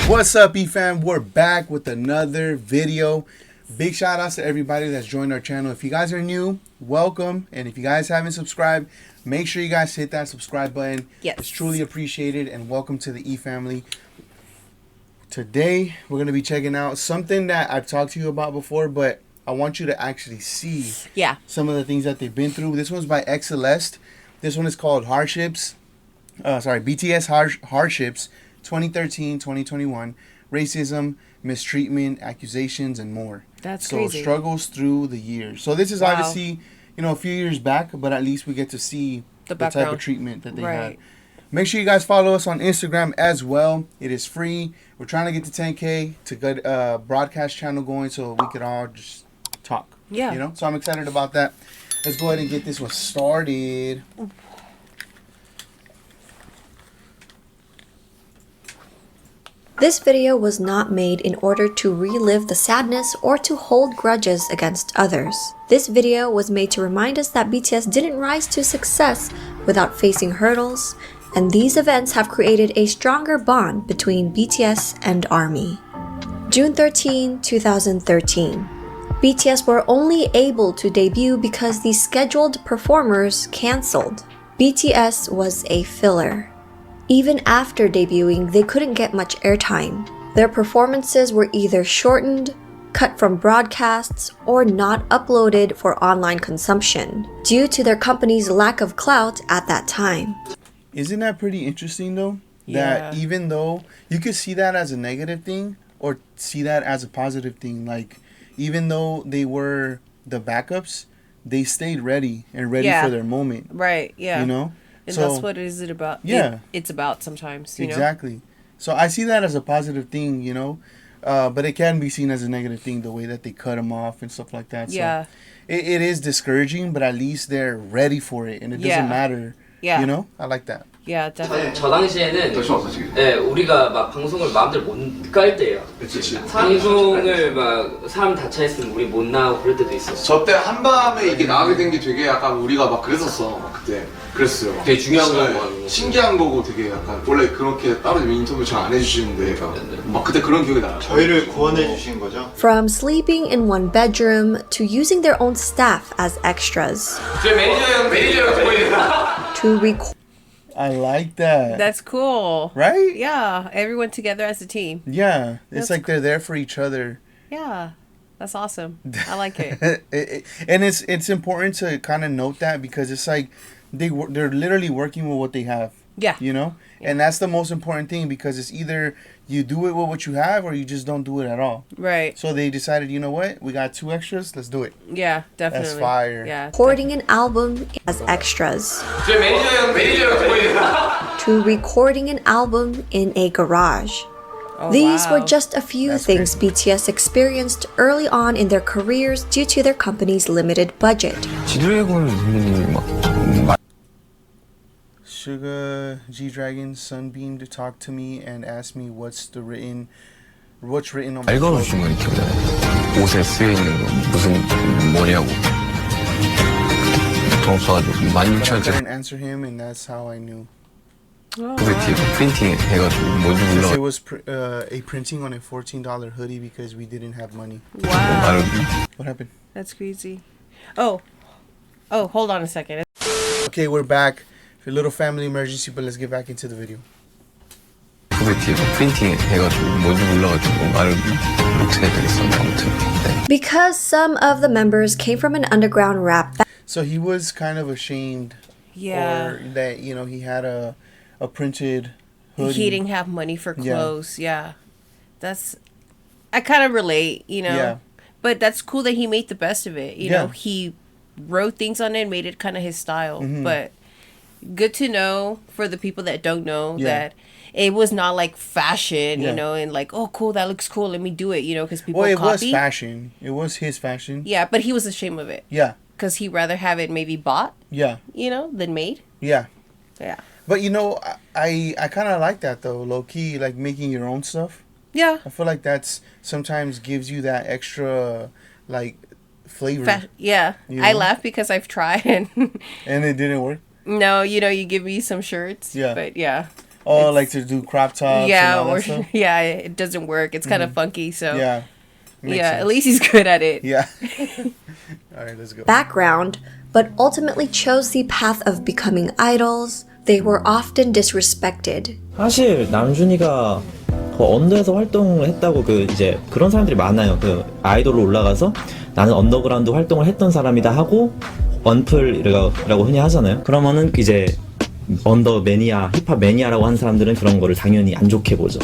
What's up, E-Fam? We're back with another video. Big shout outs to everybody that's joined our channel. If you guys are new, welcome. And if you guys haven't subscribed, make sure you guys hit that subscribe button. Yes. It's truly appreciated, and welcome to the E-Family. Today, we're going to be checking out something that I've talked to you about before, but I want you to actually see some of the things that they've been through. This one's by xCeleste. This one is called Hardships. BTS Hardships 2013-2021. Racism, mistreatment, accusations, and more. That's crazy. So struggles through the years. So this is obviously, a few years back, but at least we get to see the type of treatment that they had. Make sure you guys follow us on Instagram as well. It is free. We're trying to get to 10K to get a broadcast channel going so we could all just talk. Yeah. So I'm excited about that. Let's go ahead and get this one started. This video was not made in order to relive the sadness or to hold grudges against others. This video was made to remind us that BTS didn't rise to success without facing hurdles, and these events have created a stronger bond between BTS and ARMY. June 13, 2013. BTS were only able to debut because the scheduled performers cancelled. BTS was a filler. Even after debuting, they couldn't get much airtime. Their performances were either shortened, cut from broadcasts, or not uploaded for online consumption, due to their company's lack of clout at that time. Isn't that pretty interesting though? That even though you could see that as a negative thing or see that as a positive thing, like even though they were the backups, they stayed ready and ready for their moment. Right, yeah. And so, that's what is it about. Yeah. It's about sometimes, Exactly. So I see that as a positive thing, but it can be seen as a negative thing, the way that they cut them off and stuff like that. Yeah. So it is discouraging, but at least they're ready for it and it doesn't matter. Yeah. I like that. Yeah, definitely. 저 당시에는 우리가 막 방송을 마음대로 못 깔 때예요. 방송을 막 사람 다 차 있으면 우리 못 나오고 그럴 때도 있었어. 저 때 한밤에 이게 나가게 된 게 되게 약간 우리가 막 그랬었어. 막 그때 그랬어요. 되게 중요한 거고 신기한 거고 되게 약간 원래 그렇게 따로 인터뷰 잘 안 해주시는데 막 그때 그런 기억이 나요. 저희를 구원해 주신 거죠? From sleeping in one bedroom to using their own staff as extras. 제 매니저 보이잖아. To record. I like that. That's cool. Right? Yeah, everyone together as a team. Yeah, it's like they're there for each other. Yeah, that's awesome. I like it. And it's important to kind of note that because it's like they're literally working with what they have. Yeah. And that's the most important thing because it's either you do it with what you have or you just don't do it at all. Right. So they decided, you know what? We got 2 extras. Let's do it. Yeah, definitely. That's fire. Yeah. Recording an album as extras. 제 매니저 보이잖아. To recording an album in a garage. These were just a few things BTS experienced early on in their careers due to their company's limited budget. Sugar G-Dragon sunbeamed to talk to me and asked me what's written on my clothes. 읽어주신 건 기억나요. 옷에 쓰여 있는 거 무슨 뭐냐고. 돈 써가지고 But I 16,000원짜리 couldn't answer him and that's how I knew. 후배 뒤에 프린팅 해가지고 뭔지 몰라. It was a printing on a $14 hoodie because we didn't have money. Wow. What happened? That's crazy. Oh, hold on a second. Okay, we're back. A little family emergency, but let's get back into the video. 후배 뒤에 프린팅 해가지고 뭔지 몰라가지고 말을 못해야 되겠어. 아무튼. 네. Because some of the members came from an underground rap. So he was kind of ashamed. Yeah. Or that, he had a printed hoodie. He didn't have money for clothes. Yeah. I kind of relate, Yeah. But that's cool that he made the best of it. You know, he wrote things on it and made it kind of his style. But good to know for the people that don't know that it was not like fashion, and like, oh, cool, that looks cool, let me do it, because people copy. Well, it was fashion. It was his fashion. Yeah, but he was ashamed of it. Yeah. Because he'd rather have it maybe bought, than made. Yeah. Yeah. But, I kind of like that, though, low-key, like making your own stuff. Yeah. I feel like that's sometimes gives you that extra, like, flavor. I laugh because I've tried and it didn't work. No, you give me some shirts. Yeah. But yeah. Oh, like to do crop tops. Yeah, and all or that stuff? yeah, it doesn't work. It's kind of funky. So Yeah. Makes yeah, sense. at least he's good at it. Yeah. All right, let's go. Background, but ultimately chose the path of becoming idols. They were often disrespected. 사실 남준이가 그 언더에서 활동을 했다고 이제 그런 사람들이 많아요. 아이돌로 올라가서 나는 언더그라운드 활동을 했던 사람이다 하고 언플이라고 흔히 하잖아요. 그러면은 이제 언더 매니아, 힙합 매니아라고 하는 사람들은 그런 거를 당연히 안 좋게 보죠.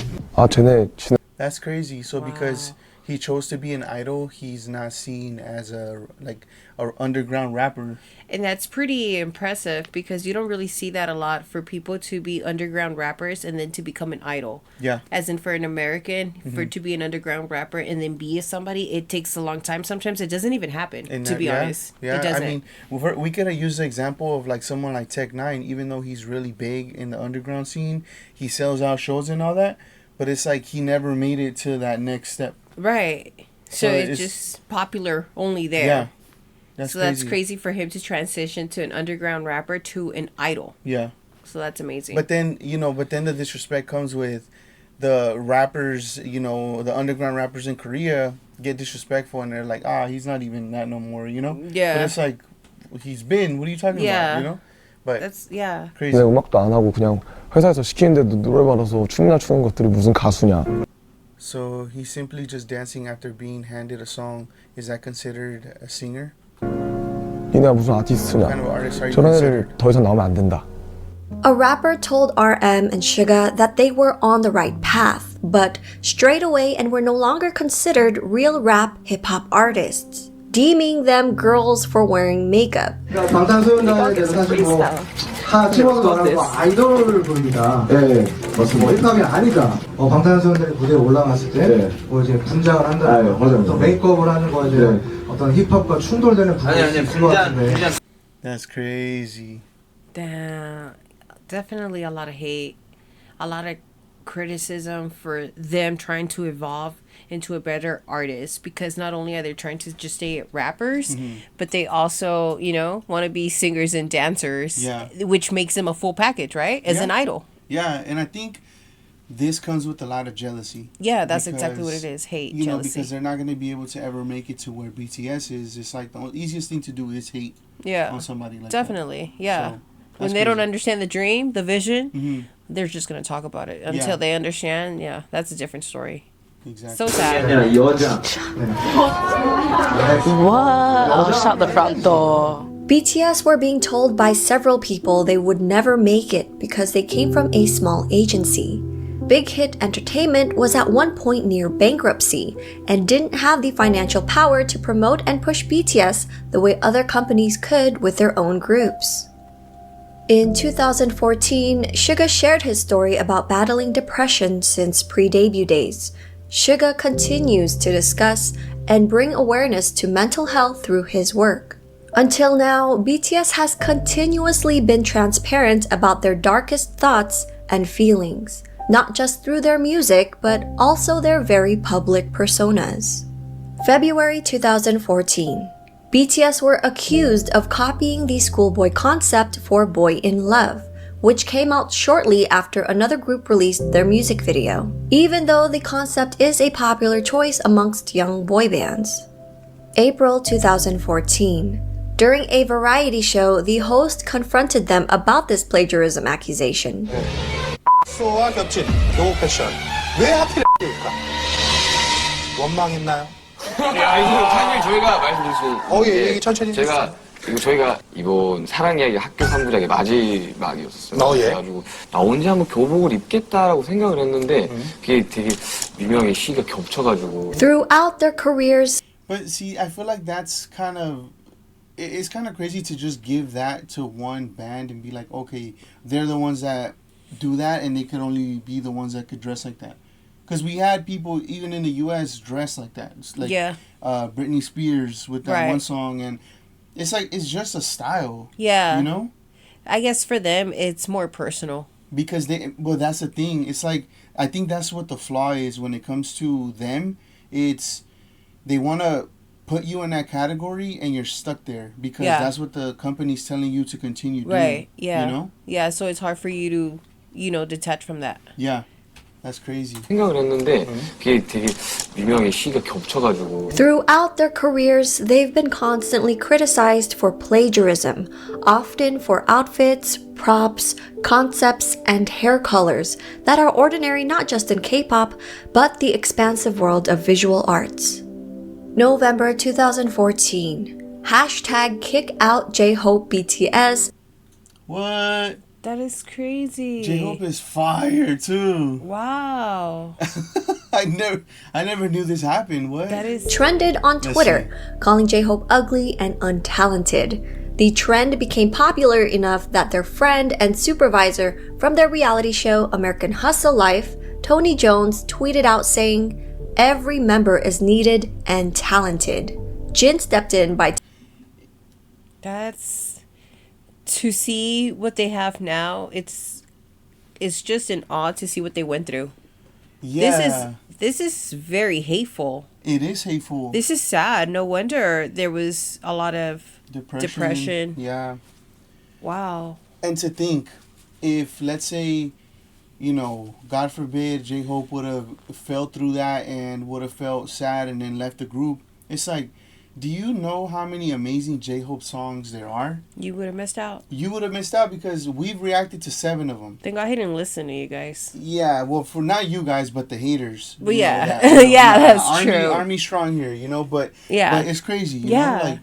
That's crazy. So because he chose to be an idol, he's not seen as a underground rapper. And that's pretty impressive because you don't really see that a lot for people to be underground rappers and then to become an idol. Yeah. As in for an American, for to be an underground rapper and then be somebody, it takes a long time. Sometimes it doesn't even happen, to be honest. Yeah, it doesn't. I mean, we could have used the example of like someone like Tech9, even though he's really big in the underground scene, he sells out shows and all that, but it's like he never made it to that next step. Right. So it's just popular only there. Yeah. That's crazy for him to transition to an underground rapper to an idol. Yeah. So that's amazing. But then the disrespect comes with the rappers, the underground rappers in Korea get disrespectful and they're like, he's not even that no more, Yeah. But it's like, he's been, what are you talking about, But that's, crazy. 음악도 안 하고 그냥 회사에서 시키는데도 노래 받아서 춤이나 추는 것들이 무슨 가수냐. So he's simply just dancing after being handed a song. Is that considered a singer? 니네가 무슨 아티스트냐. What kind of artist are you 저런 애들 considered? 더 이상 나오면 안 된다. A rapper told RM and Suga that they were on the right path, but strayed away and were no longer considered real rap hip-hop artists, deeming them girls for wearing makeup. 방탄소년단에 대해서 사실 다 집어서 말하는 거 아이돌을 부릅니다. 네, 맞습니다. 힙합이 아니다. 방탄소년단이 무대에 올라갔을 때 이제 분장을 한다는 거, 어떤 메이크업을 하는 거 이제 어떤 힙합과 충돌되는 부분이 있을 것 같은데. That's crazy. Damn. Definitely a lot of hate, a lot of criticism for them trying to evolve into a better artist, because not only are they trying to just stay rappers, but they also, want to be singers and dancers, which makes them a full package, right? As an idol. Yeah, and I think this comes with a lot of jealousy. Yeah, that's exactly what it is. Hate, jealousy. Because they're not going to be able to ever make it to where BTS is. It's like the easiest thing to do is hate on somebody like definitely, that. Yeah. So, when they don't understand the dream, the vision, they're just going to talk about it until they understand. Yeah, that's a different story. Exactly. So sad. What? Shut the front door. BTS were being told by several people they would never make it because they came from a small agency. Big Hit Entertainment was at one point near bankruptcy and didn't have the financial power to promote and push BTS the way other companies could with their own groups. In 2014, Suga shared his story about battling depression since pre-debut days. Suga continues to discuss and bring awareness to mental health through his work. Until now, BTS has continuously been transparent about their darkest thoughts and feelings, not just through their music, but also their very public personas. February 2014. BTS were accused of copying the schoolboy concept for Boy in Love, which came out shortly after another group released their music video, even though the concept is a popular choice amongst young boy bands. April 2014. During a variety show, the host confronted them about this plagiarism accusation. 수와 겹친 교복 패션 왜 하필입니까? 원망했나요? 사실 저희가 말씀드린 얘기 천천히 저희가 이번 사랑 이야기 학교 3부작의 마지막이었어요. 그래가지고 나 언제 한번 교복을 입겠다라고 생각을 했는데 그게 되게 유명하게 시기가 겹쳐가지고. Throughout their careers. But see, I feel like that's it's kind of crazy to just give that to one band and be like, okay, they're the ones that do that and they could only be the ones that could dress like that. Because we had people, even in the U.S., dress like that. It's like Britney Spears with that one song. And it's like, it's just a style. Yeah. You know? I guess for them, it's more personal. Because that's the thing. It's like, I think that's what the flaw is when it comes to them. It's, they want to put you in that category and you're stuck there. Because that's what the company's telling you to continue doing. Right, yeah. You know? Yeah, so it's hard for you to detach from that. Yeah. That's crazy. 생각을 했는데 그게 되게 유명하게 시기가 겹쳐가지고. Throughout their careers, they've been constantly criticized for plagiarism, often for outfits, props, concepts, and hair colors that are ordinary not just in K-pop, but the expansive world of visual arts. November 2014. Hashtag kick out J-Hope BTS. What? That is crazy. J-Hope is fire too. Wow. I never knew this happened. What? That is trended on Twitter, calling J-Hope ugly and untalented. The trend became popular enough that their friend and supervisor from their reality show American Hustle Life, Tony Jones, tweeted out saying, "Every member is needed and talented." Jin stepped in by to see what they have now. It's just an awe to see what they went through. Yeah. This is very hateful. It is hateful. This is sad. No wonder there was a lot of depression. Yeah. Wow. And to think, if let's say, God forbid, J-Hope would have fell through that and would have felt sad and then left the group. It's like, do you know how many amazing J-Hope songs there are? You would have missed out. You would have missed out because we've reacted to 7 of them. Thank God he didn't listen to you guys. Yeah, well, for not you guys, but the haters. But yeah, yeah, that's true. Army strong here, but yeah, but it's crazy. You know? Like,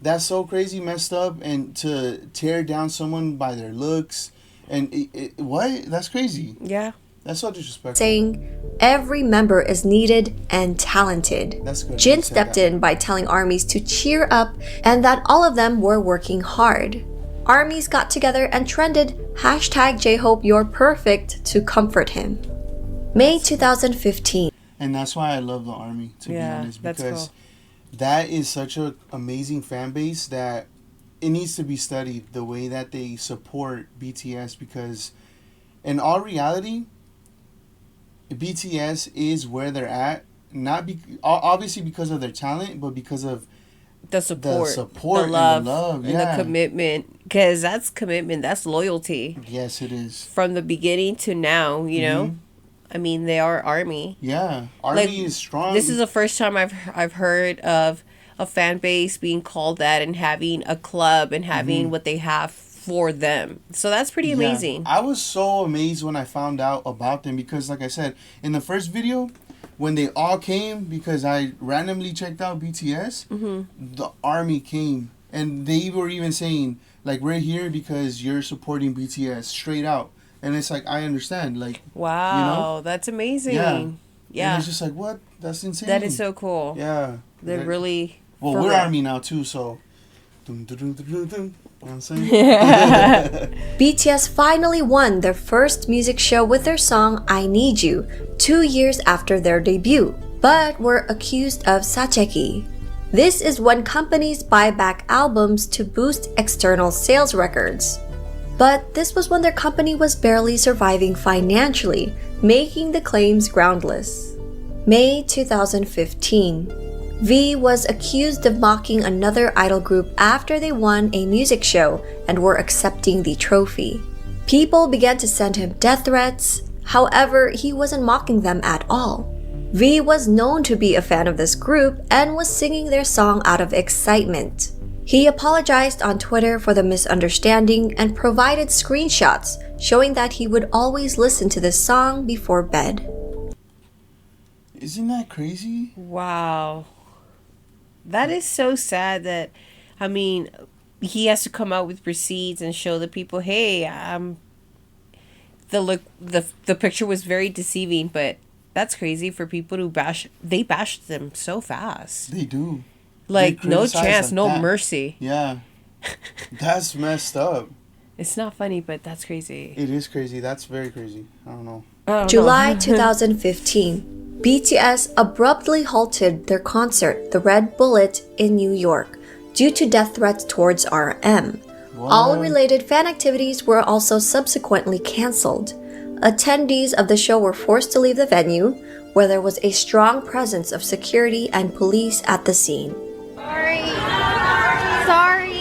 that's so crazy, messed up, and to tear down someone by their looks, and what? That's crazy. Yeah. That's so disrespectful. Saying, "Every member is needed and talented." That's good. Jin stepped in by telling ARMYs to cheer up and that all of them were working hard. ARMYs got together and trended hashtag J-Hope you're perfect to comfort him. May 2015. And that's why I love the ARMY, to be honest, because that is such an amazing fan base that it needs to be studied, the way that they support BTS, because in all reality, BTS is where they're at, obviously because of their talent, but because of the support, the love, and the commitment. Because that's commitment, that's loyalty. Yes, it is. From the beginning to now, I mean, they are ARMY. Yeah, ARMY is strong. This is the first time I've heard of a fan base being called that and having a club and having what they have for them. So that's pretty amazing. I was so amazed when I found out about them because, like I said, in the first video, when they all came, because I randomly checked out BTS, the ARMY came. And they were even saying, like, we're here because you're supporting BTS, straight out. And it's like, I understand. Like, wow, that's amazing. Yeah. And it's just like, what? That's insane. That is so cool. Yeah. They're really... Well, we're ARMY now, too, so... Dun, dun, dun, dun, dun. You know what I'm saying? BTS finally won their first music show with their song I Need You 2 years after their debut, but were accused of 사채기. This is when companies buy back albums to boost external sales records. But this was when their company was barely surviving financially, making the claims groundless. May 2015. V was accused of mocking another idol group after they won a music show and were accepting the trophy. People began to send him death threats. However, he wasn't mocking them at all. V was known to be a fan of this group and was singing their song out of excitement. He apologized on Twitter for the misunderstanding and provided screenshots showing that he would always listen to this song before bed. Isn't that crazy? Wow. That is so sad that, I mean, he has to come out with receipts and show the people, hey, the picture was very deceiving, but that's crazy for people to bash them so fast. They do. Like, no chance, no mercy. Yeah. That's messed up. It's not funny, but that's crazy. It is crazy. That's very crazy. I don't know. July 2015. BTS abruptly halted their concert, The Red Bullet, in New York, due to death threats towards RM. What? All related fan activities were also subsequently cancelled. Attendees of the show were forced to leave the venue, where there was a strong presence of security and police at the scene. Sorry. Sorry.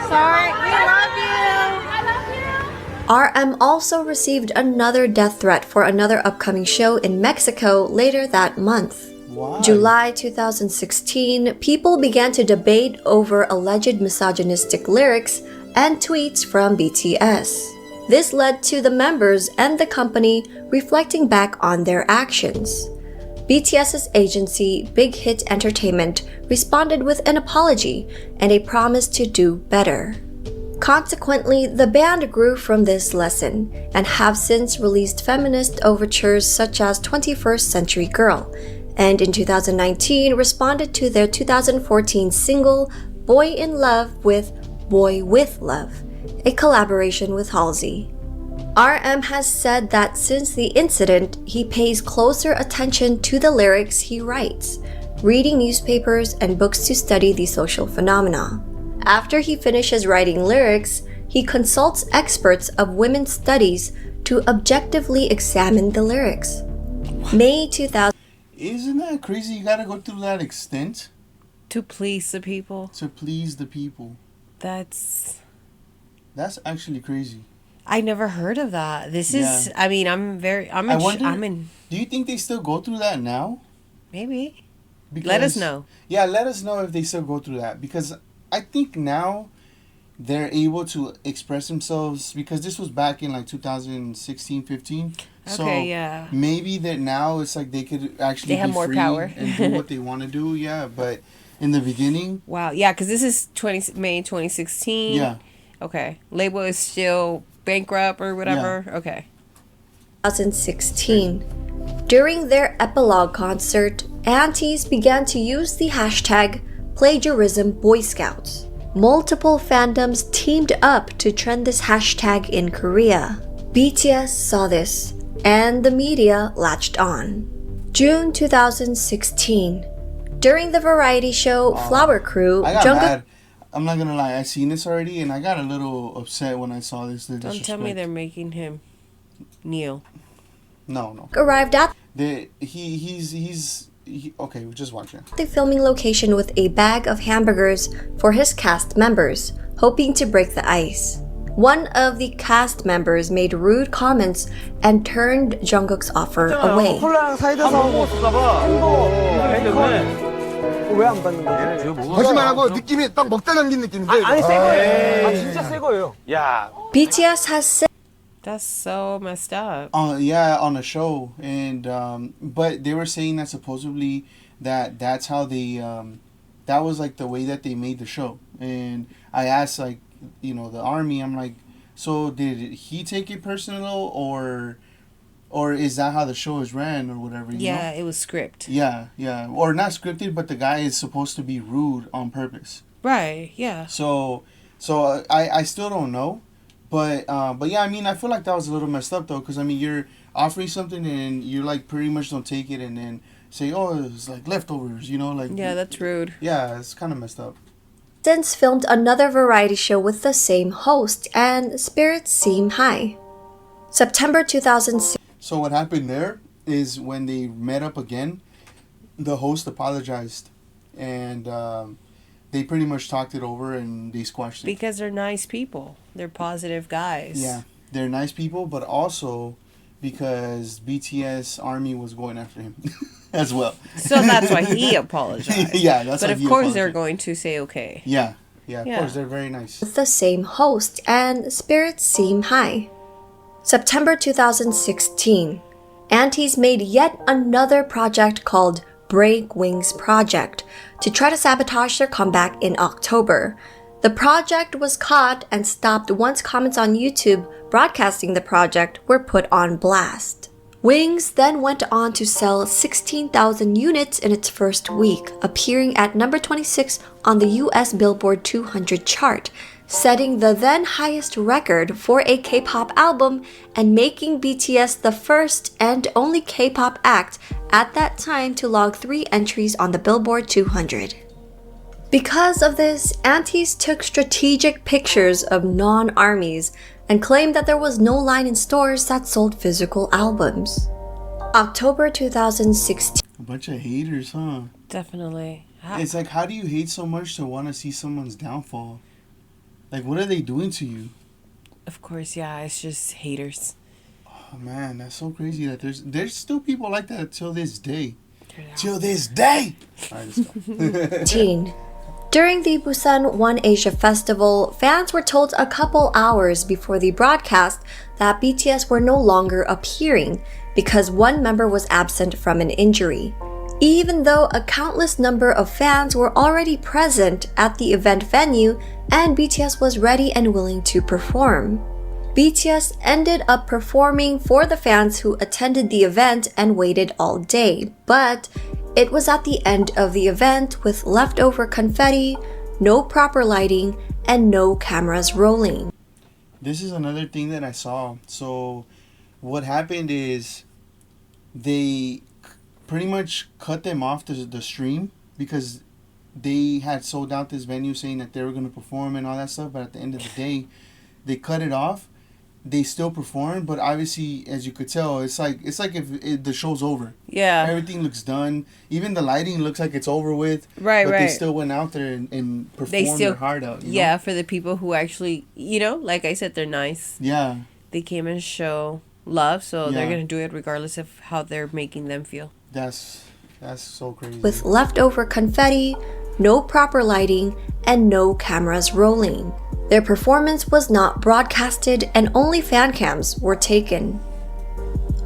Sorry. We love you. I love you. RM also received another death threat for another upcoming show in Mexico later that month. Why? July 2016, people began to debate over alleged misogynistic lyrics and tweets from BTS. This led to the members and the company reflecting back on their actions. BTS's agency, Big Hit Entertainment, responded with an apology and a promise to do better. Consequently, the band grew from this lesson and have since released feminist overtures such as 21st Century Girl, and in 2019 responded to their 2014 single Boy in Love with Boy with Love, a collaboration with Halsey. RM has said that since the incident, he pays closer attention to the lyrics he writes, reading newspapers and books to study the social phenomena. After he finishes writing lyrics, he consults experts of women's studies to objectively examine the lyrics. May 2000. Isn't that crazy? You gotta go through that extent to please the people. To please the people. That's actually crazy. I never heard of that. This is. I mean, I'm in. Do you think they still go through that now? Maybe. Let us know. Yeah, let us know if they still go through that, because I think now they're able to express themselves, because this was back in like 2016, 15. So yeah. Maybe that now it's like they could actually have more free power and do what they want to do. Yeah, but in the beginning. Wow. Yeah, because this is May 2016. Yeah. Okay. Label is still bankrupt or whatever. Yeah. Okay. 2016. During their epilogue concert, aunties began to use the hashtag plagiarism Boy Scouts. Multiple fandoms teamed up to trend this hashtag in Korea. BTS saw this, and the media latched on. June 2016. During the variety show Flower Crew, I got mad. I'm not gonna lie, I seen this already, and I got a little upset when I saw this. Don't tell me they're making him kneel. No. Arrived at okay, we'll just watch it. The filming location with a bag of hamburgers for his cast members, hoping to break the ice. One of the cast members made rude comments and turned Jungkook's offer away. 왜 안 받는 거지? 거짓말하고 느낌이 딱 먹다 남긴 느낌인데. 아니 새 거예요. 진짜 새 거예요. 야. BTS has said. That's so messed up. Yeah, on a show, and but they were saying that supposedly that's how they that was like the way that they made the show. And I asked, like, the army, I'm like, so did he take it personal, or is that how the show is ran, or whatever? You know? It was scripted. Yeah, or not scripted, but the guy is supposed to be rude on purpose. Right. Yeah. So I still don't know. But yeah, I mean, I feel like that was a little messed up, though, because, I mean, you're offering something and you, like, pretty much don't take it and then say, oh, it's, like, leftovers, like... Yeah, that's rude. Yeah, it's kind of messed up. Since filmed another variety show with the same host, and spirits seem high. September 2006. So what happened there is when they met up again, the host apologized, and they pretty much talked it over and they squashed it. Because they're nice people. They're positive guys. Yeah, they're nice people, but also because BTS Army was going after him as well. So that's why he apologized. Yeah, that's why he apologized. But of course they're going to say okay. Yeah, of course, they're very nice. With the same host, and spirits seem high. September 2016. Aunties made yet another project called Break Wings Project to try to sabotage their comeback in October. The project was caught and stopped once comments on YouTube broadcasting the project were put on blast. Wings then went on to sell 16,000 units in its first week, appearing at number 26 on the US Billboard 200 chart, setting the then highest record for a K-pop album and making BTS the first and only K-pop act at that time to log 3 entries on the Billboard 200. Because of this, aunties took strategic pictures of non-armies and claimed that there was no line in stores that sold physical albums. October 2016. A bunch of haters, huh? Definitely. It's like, how do you hate so much to want to see someone's downfall? Like, what are they doing to you? Of course, yeah, it's just haters. Oh man, that's so crazy that there's still people like that till this day. Till this day. All right, let's go. During the Busan One Asia Festival, fans were told a couple hours before the broadcast that BTS were no longer appearing because one member was absent from an injury, even though a countless number of fans were already present at the event venue and BTS was ready and willing to perform. BTS ended up performing for the fans who attended the event and waited all day, but it was at the end of the event with leftover confetti, no proper lighting, and no cameras rolling. This is another thing that I saw. So what happened is they pretty much cut them off the stream because they had sold out this venue saying that they were going to perform and all that stuff. But at the end of the day, they cut it off. They still perform, but obviously, as you could tell, it's like if the show's over. Yeah. Everything looks done. Even the lighting looks like it's over with. Right, but right. they still went out there and performed their heart out. You know? For the people who actually, like I said, they're nice. Yeah. They came and show love, so they're going to do it regardless of how they're making them feel. That's so crazy. With leftover confetti, no proper lighting, and no cameras rolling. Their performance was not broadcasted and only fan cams were taken.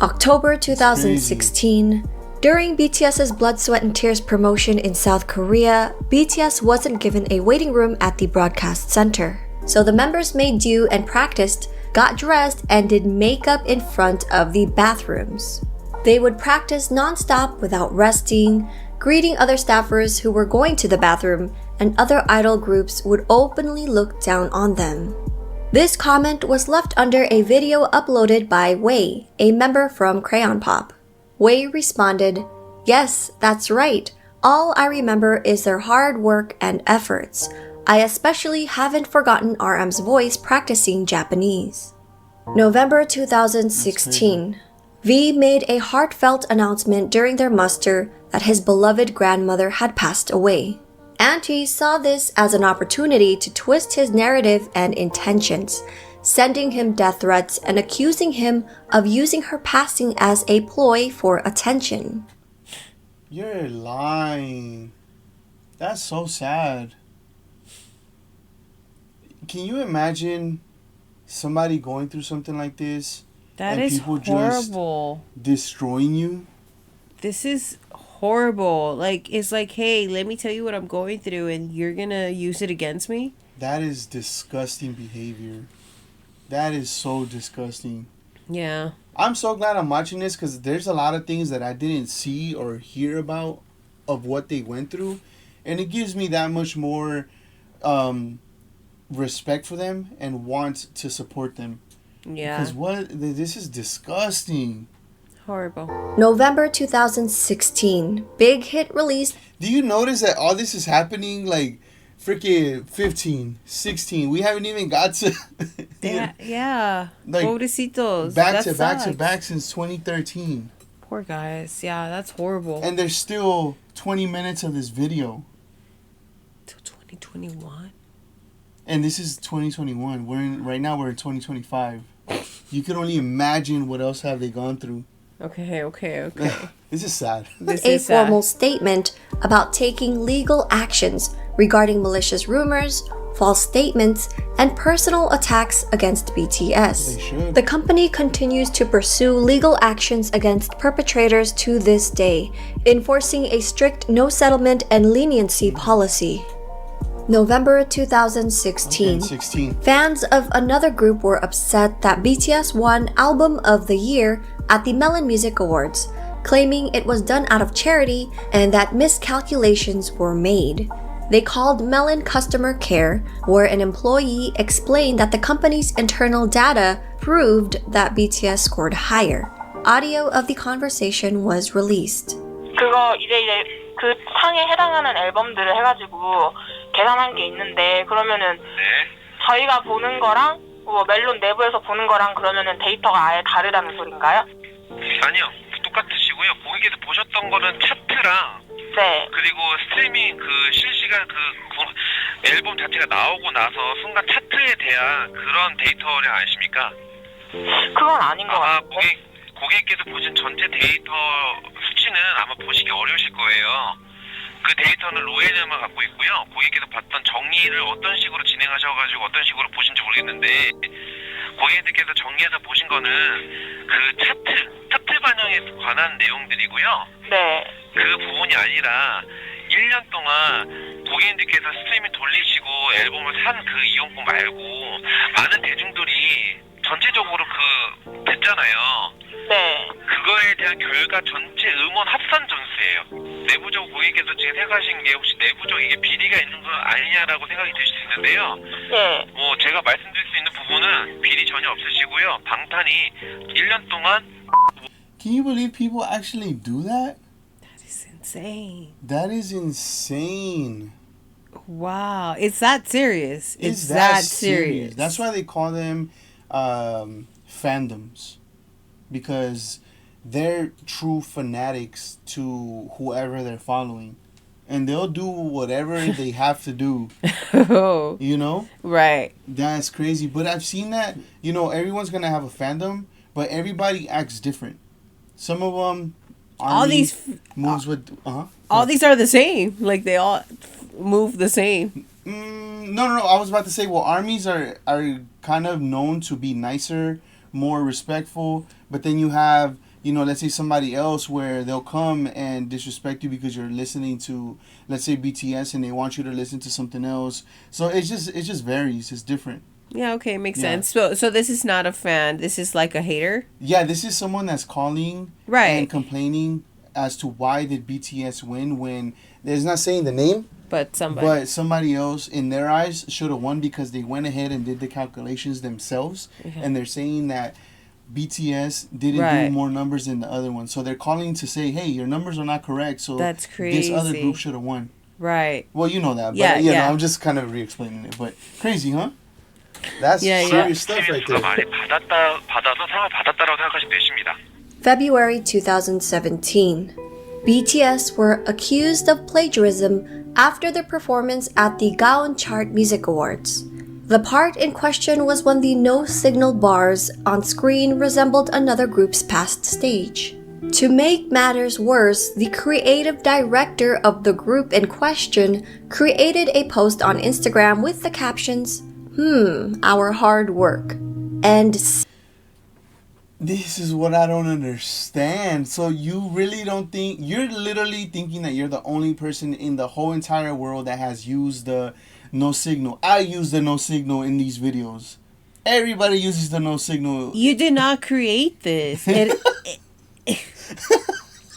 October 2016, during BTS's Blood, Sweat and Tears promotion in South Korea, BTS wasn't given a waiting room at the broadcast center. So the members made do and practiced, got dressed, and did makeup in front of the bathrooms. They would practice non-stop without resting, greeting other staffers who were going to the bathroom, and other idol groups would openly look down on them. This comment was left under a video uploaded by Wei, a member from Crayon Pop. Wei responded, "Yes, that's right. All I remember is their hard work and efforts. I especially haven't forgotten RM's voice practicing Japanese." November 2016. V made a heartfelt announcement during their muster that his beloved grandmother had passed away. Auntie saw this as an opportunity to twist his narrative and intentions, sending him death threats and accusing him of using her passing as a ploy for attention. You're lying. That's so sad. Can you imagine somebody going through something like this? That and is people horrible. Just destroying you? This is horrible. It's like, hey, let me tell you what I'm going through and you're gonna use it against me? That is disgusting behavior. That is so disgusting. Yeah. I'm so glad I'm watching this because there's a lot of things that I didn't see or hear about of what they went through. And it gives me that much more respect for them and want to support them. Yeah. Because this is disgusting. Horrible. November 2016, big hit release. Do you notice that all this is happening freaking 15, 16? We haven't even got to... yeah. Pobrecitos. Back to back since 2013. Poor guys. Yeah, that's horrible. And there's still 20 minutes of this video. Till 2021? And this is 2021. Right now we're in 2025. You can only imagine what else have they gone through. Okay. This is sad. A formal statement about taking legal actions regarding malicious rumors, false statements, and personal attacks against BTS. They should. The company continues to pursue legal actions against perpetrators to this day, enforcing a strict no settlement and leniency policy. November 2016. Fans of another group were upset that BTS won Album of the Year at the Melon Music Awards, claiming it was done out of charity and that miscalculations were made. They called Melon customer care, where an employee explained that the company's internal data proved that BTS scored higher. Audio of the conversation was released. 그거 이제 그 상에 해당하는 앨범들을 해가지고 계산한 게 있는데 그러면은 저희가 보는 거랑 뭐 멜론 내부에서 보는 거랑 그러면은 데이터가 아예 다르다는 소린가요? 아니요, 똑같으시고요. 고객께서 보셨던 거는 차트랑 그리고 스트리밍 그 실시간 앨범 자체가 나오고 나서 순간 차트에 대한 그런 데이터를 아십니까? 그건 아닌 것 같아요. 고객께서 보신 전체 데이터 수치는 아마 보시기 어려우실 거예요. 그 데이터는 로얄만 갖고 있고요. 고객께서 봤던 정리를 어떤 식으로 진행하셔가지고 어떤 식으로 보신지 모르겠는데 고객님들께서 정리해서 보신 거는 그 차트 반영에 관한 내용들이고요. 네. 그 부분이 아니라 1년 동안 고객님들께서 스트리밍 돌리시고 앨범을 산 그 이용권 말고 많은 대중들이 전체적으로 됐잖아요. 네. 그거에 대한 결과 전체 음원 합산 점수예요. 내부적으로 고객께서 지금 생각하신 게 혹시 내부적 이게 비리가 있는 건 아니냐라고 생각이 드실 수 있는데요. 네. 뭐 제가 말씀드릴 수 있는 부분은 비리 전혀 없으시고요. 방탄이 1년 동안 Can you believe people actually do that? That is insane. That is insane. Wow, it's that serious. It's that serious. That's why they call them fandoms, because they're true fanatics to whoever they're following, and they'll do whatever they have to do. You know? Right. That's crazy. But I've seen that, you know, everyone's gonna have a fandom, but everybody acts different. Some of them all these moves with all these are the same. Like they all move the same. No. I was about to say, well, armies are kind of known to be nicer, more respectful. But then you have, you know, let's say somebody else where they'll come and disrespect you because you're listening to, let's say, BTS, and they want you to listen to something else. So it just varies. It's different. Yeah, okay, makes sense. So this is not a fan. This is like a hater? Yeah, this is someone that's calling and complaining as to why did BTS win when there's not saying the name. But somebody else, in their eyes, should have won because they went ahead and did the calculations themselves. Mm-hmm. And they're saying that BTS didn't do more numbers than the other one. So they're calling to say, hey, your numbers are not correct. So that's crazy. This other group should have won. Right. Well, you know that. But, you know, I'm just kind of re-explaining it. But crazy, huh? That's serious stuff right there. February 2017. BTS were accused of plagiarism after their performance at the Gaon Chart Music Awards. The part in question was when the no-signal bars on screen resembled another group's past stage. To make matters worse, the creative director of the group in question created a post on Instagram with the captions, our hard work. And this is what I don't understand. So you really don't think, you're literally thinking that you're the only person in the whole entire world that has used the no signal. I use the no signal in these videos. Everybody uses the no signal. You did not create this.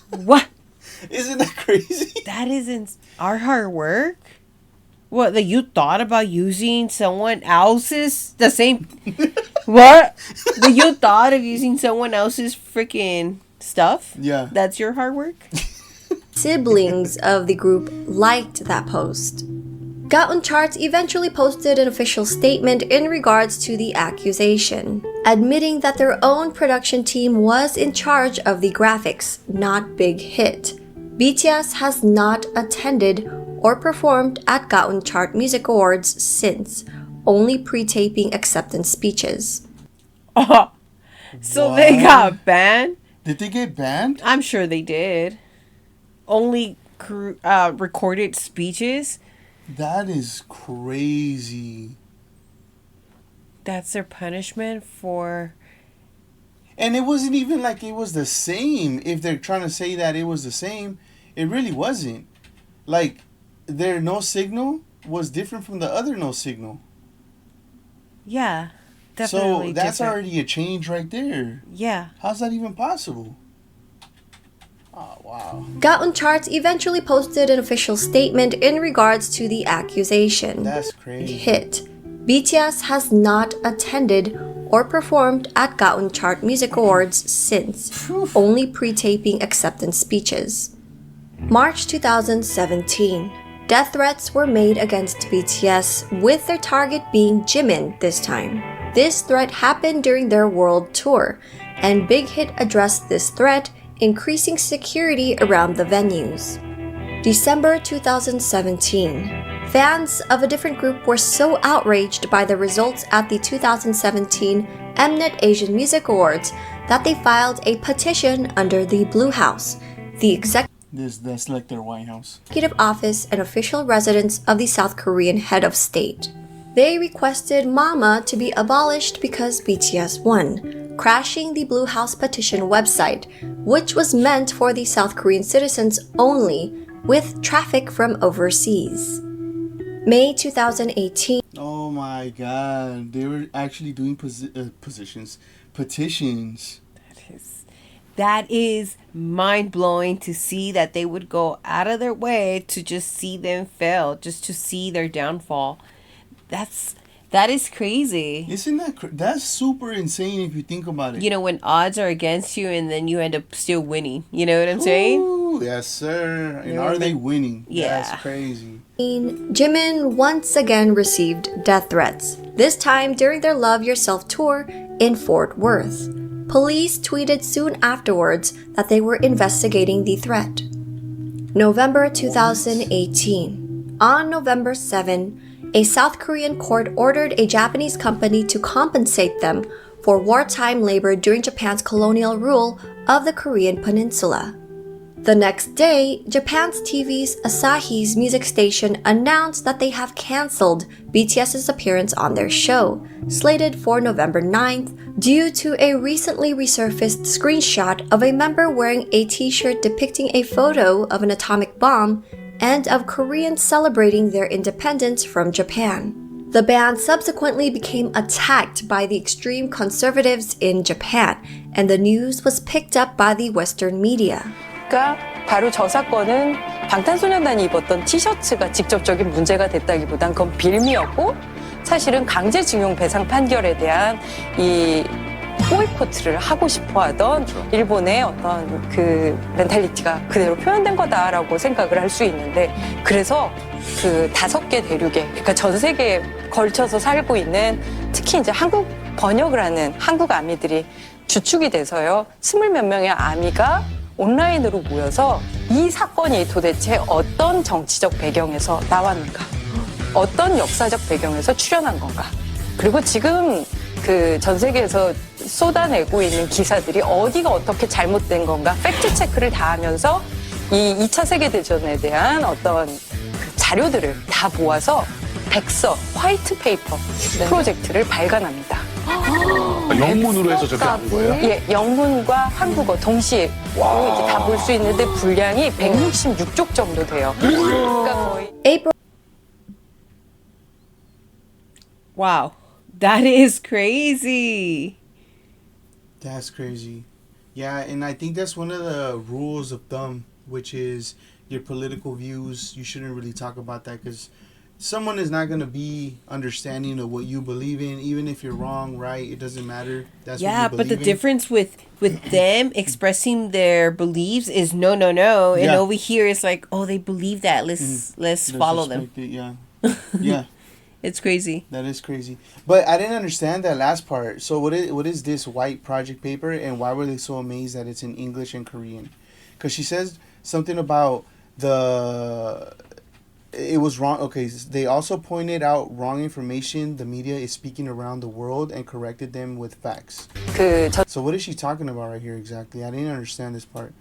What? Isn't that crazy? That isn't our hard work. What, that you thought about using someone else's the same? What? That you thought of using someone else's freaking stuff? Yeah. That's your hard work? Siblings of the group liked that post. Gaon Charts eventually posted an official statement in regards to the accusation, admitting that their own production team was in charge of the graphics, not Big Hit. BTS has not attended or performed at Gaon Chart Music Awards since, only pre-taping acceptance speeches. Oh, so they got banned? Did they get banned? I'm sure they did. Only recorded speeches? That is crazy. That's their punishment for... And it wasn't even like it was the same. If they're trying to say that it was the same, it really wasn't. Like, their no signal was different from the other no signal. Yeah, definitely. So that's different. already a change right there. Yeah. How's that even possible? Oh, wow. Gaon Charts eventually posted an official statement in regards to the accusation. That's crazy. Hit. BTS has not attended or performed at Gaon Chart Music Awards since, only pre-taping acceptance speeches. March 2017. Death threats were made against BTS, with their target being Jimin this time. This threat happened during their world tour, and Big Hit addressed this threat, increasing security around the venues. December 2017. Fans of a different group were so outraged by the results at the 2017 Mnet Asian Music Awards that they filed a petition under the Blue House, the That's like their White House. executive office and official residence of the South Korean head of state. They requested MAMA to be abolished because BTS won, crashing the Blue House petition website, which was meant for the South Korean citizens only, with traffic from overseas. May 2018. Oh my God. They were actually doing petitions. That is mind-blowing to see that they would go out of their way to just see them fail, just to see their downfall. That is crazy. Isn't that that's super insane if you think about it. You know, when odds are against you and then you end up still winning. You know what I'm saying? Ooh, yes, sir. And are they winning? Yeah. That's crazy. Jimin once again received death threats, this time during their Love Yourself tour in Fort Worth. Police tweeted soon afterwards that they were investigating the threat. November 2018. On November 7, a South Korean court ordered a Japanese company to compensate them for wartime labor during Japan's colonial rule of the Korean peninsula. The next day, Japan's TV's Asahi's music station announced that they have cancelled BTS's appearance on their show, slated for November 9th, due to a recently resurfaced screenshot of a member wearing a t-shirt depicting a photo of an atomic bomb and of Koreans celebrating their independence from Japan. The band subsequently became attacked by the extreme conservatives in Japan, and the news was picked up by the Western media. 바로 저 사건은 방탄소년단이 입었던 티셔츠가 직접적인 문제가 됐다기보단 그건 빌미였고 사실은 강제징용 배상 판결에 대한 이 보이콧을 하고 싶어하던 일본의 어떤 그 멘탈리티가 그대로 표현된 거다라고 생각을 할 수 있는데 그래서 그 5개 대륙에 그러니까 전 세계에 걸쳐서 살고 있는 특히 이제 한국 번역을 하는 한국 아미들이 주축이 돼서요 20몇 명의 아미가 온라인으로 모여서 이 사건이 도대체 어떤 정치적 배경에서 나왔는가 어떤 역사적 배경에서 출현한 건가 그리고 지금 그 전 세계에서 쏟아내고 있는 기사들이 어디가 어떻게 잘못된 건가 팩트 체크를 다 하면서 이 2차 세계대전에 대한 어떤 그 자료들을 다 모아서 백서, 화이트 페이퍼 프로젝트를 발간합니다. 영문으로 해서 저렇게 한 거예요? 예, 영문과 한국어 동시에 이렇게 다 볼 수 있는데 분량이 166쪽 정도 돼요. 그러니까 거의 Wow. That is crazy. That's crazy. Yeah, and I think that's one of the rules of thumb, which is your political views. You shouldn't really talk about that because someone is not going to be understanding of what you believe in, even if you're wrong, right? It doesn't matter. That's what you believe but the in. difference with them expressing their beliefs is no. And over here it's like, oh, they believe that. Let's follow them. Yeah. Yeah. It's crazy. That is crazy. But I didn't understand that last part. So what is this white project paper and why were they so amazed that it's in English and Korean? Because she says something about it was wrong. Okay, they also pointed out wrong information the media is speaking around the world and corrected them with facts. So what is she talking about right here exactly? I didn't understand this part.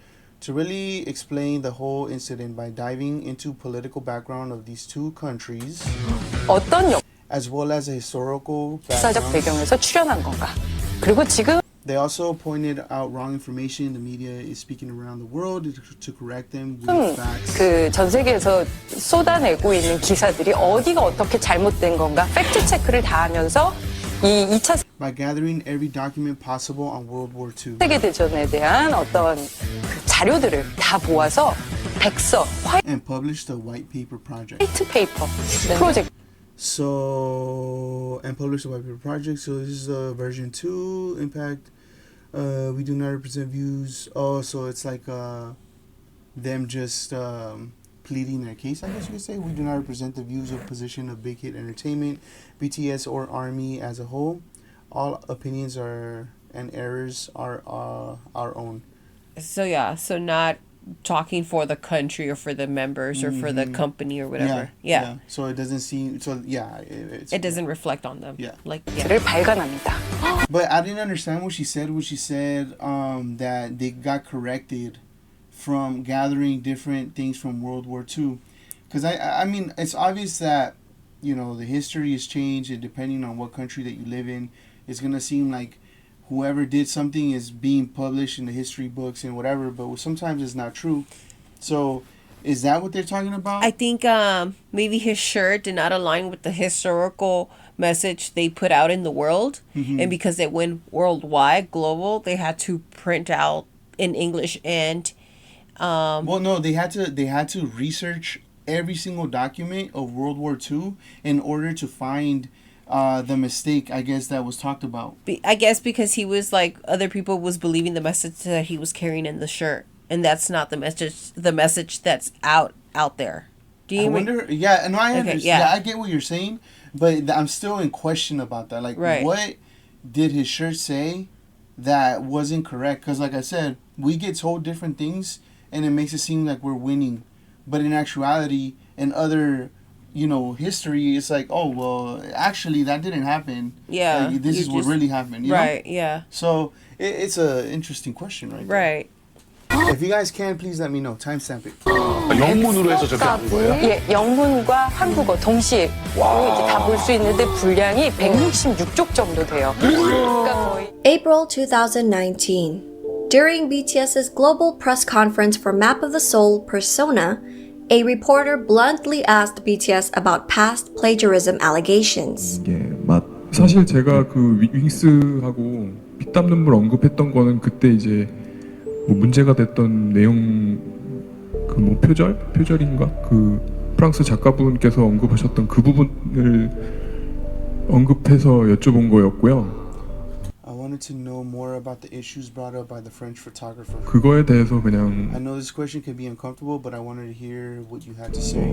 To really explain the whole incident by diving into political background of these two countries, as well as a historical background. 배경에서 출현한 건가? 그리고 지금 They also pointed out wrong information the media is speaking around the world to correct them with facts. 그 전 세계에서 쏟아내고 있는 기사들이 어디가 어떻게 잘못된 건가? 팩트 체크를 다 하면서 이 2차 By gathering every document possible on World War II. 세계대전에 대한 어떤 그 자료들을 다 모아서 백서, and published the white paper project. 화이트 페이퍼 프로젝트. So and published the white paper project. So this is version 2 impact. We do not represent views. Oh, so it's like them just pleading their case, I guess you could say. We do not represent the views or position of Big Hit Entertainment, BTS, or ARMY as a whole. All opinions and errors are our own. So yeah, so not talking for the country or for the members or for the company or whatever. Yeah. So it doesn't seem it doesn't reflect on them. Yeah. Like But I didn't understand what she said that they got corrected from gathering different things from World War II. Because I mean, it's obvious that, you know, the history has changed, and depending on what country that you live in, it's going to seem like whoever did something is being published in the history books and whatever, but sometimes it's not true. So is that what they're talking about? I think maybe his shirt did not align with the historical message they put out in the world. And because it went worldwide, global, they had to print out in English and well, no, they had to research every single document of World War II in order to find the mistake, I guess, that was talked about. I guess because he was like, other people was believing the message that he was carrying in the shirt, and that's not the message that's out there. Do you wonder? Yeah, no, I understand. Yeah, I get what you're saying, but I'm still in question about that. Like, what did his shirt say that wasn't correct? Because, like I said, we get told different things, and it makes it seem like we're winning. But in actuality, in other, you know, history, it's like, oh, well, actually, that didn't happen. Yeah. Like, this is what really happened. You know? Yeah. So, it's an interesting question there. Right. If you guys can, please let me know. Timestamp it. 영문으로 해서 저렇게 한 거예요? 예, 영문과 한국어 동시에 다 볼 수 있는데 분량이 166쪽 정도 돼요. 그러니까 거의 April 2019. During BTS's global press conference for Map of the Soul Persona, a reporter bluntly asked BTS about past plagiarism allegations. 사실 제가 그 윙스하고 피땀 눈물 언급했던 거는 그때 이제 뭐 문제가 됐던 내용 그 뭐 표절인가 그 프랑스 작가분께서 언급하셨던 그 부분을 언급해서 여쭤본 거였고요. I wanted to know more about the issues brought up by the French photographer. 그거에 대해서 그냥 I know this question could be uncomfortable, but I wanted to hear what you had to say.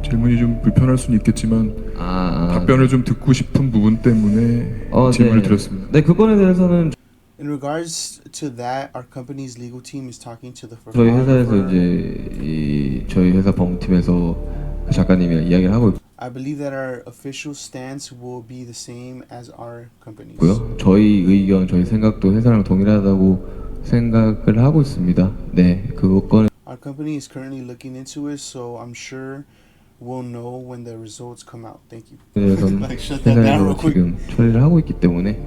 질문이 좀 불편할 수는 있겠지만 답변을 좀 듣고 싶은 부분 때문에 질문을 드렸습니다. 네, 그거에 대해서는 In regards to that, our company's legal team is talking to the 저희 회사에서 이제 저희 회사 법무팀에서 작가님이랑 이야기를 하고 I believe that our official stance will be the same as our company's. 있고요. 저희 의견, 저희 생각도 회사랑 동일하다고 생각을 하고 있습니다. 네, 그거는 Our company is currently looking into it, so I'm sure we'll know when the results come out. Thank you. like, 회사에서 지금 처리를 하고 있기 때문에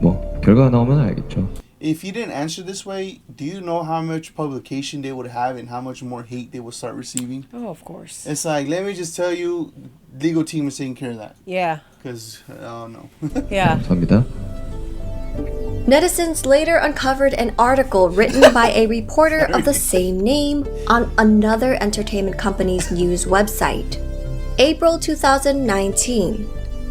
뭐 결과가 나오면 알겠죠. If you didn't answer this way, do you know how much publication they would have and how much more hate they would start receiving? Oh, of course. It's like, let me just tell you, legal team is taking care of that. Yeah. Because, oh no. Yeah. 감사합니다. Netizens later uncovered an article written by a reporter of the same name on another entertainment company's news website. April 2019.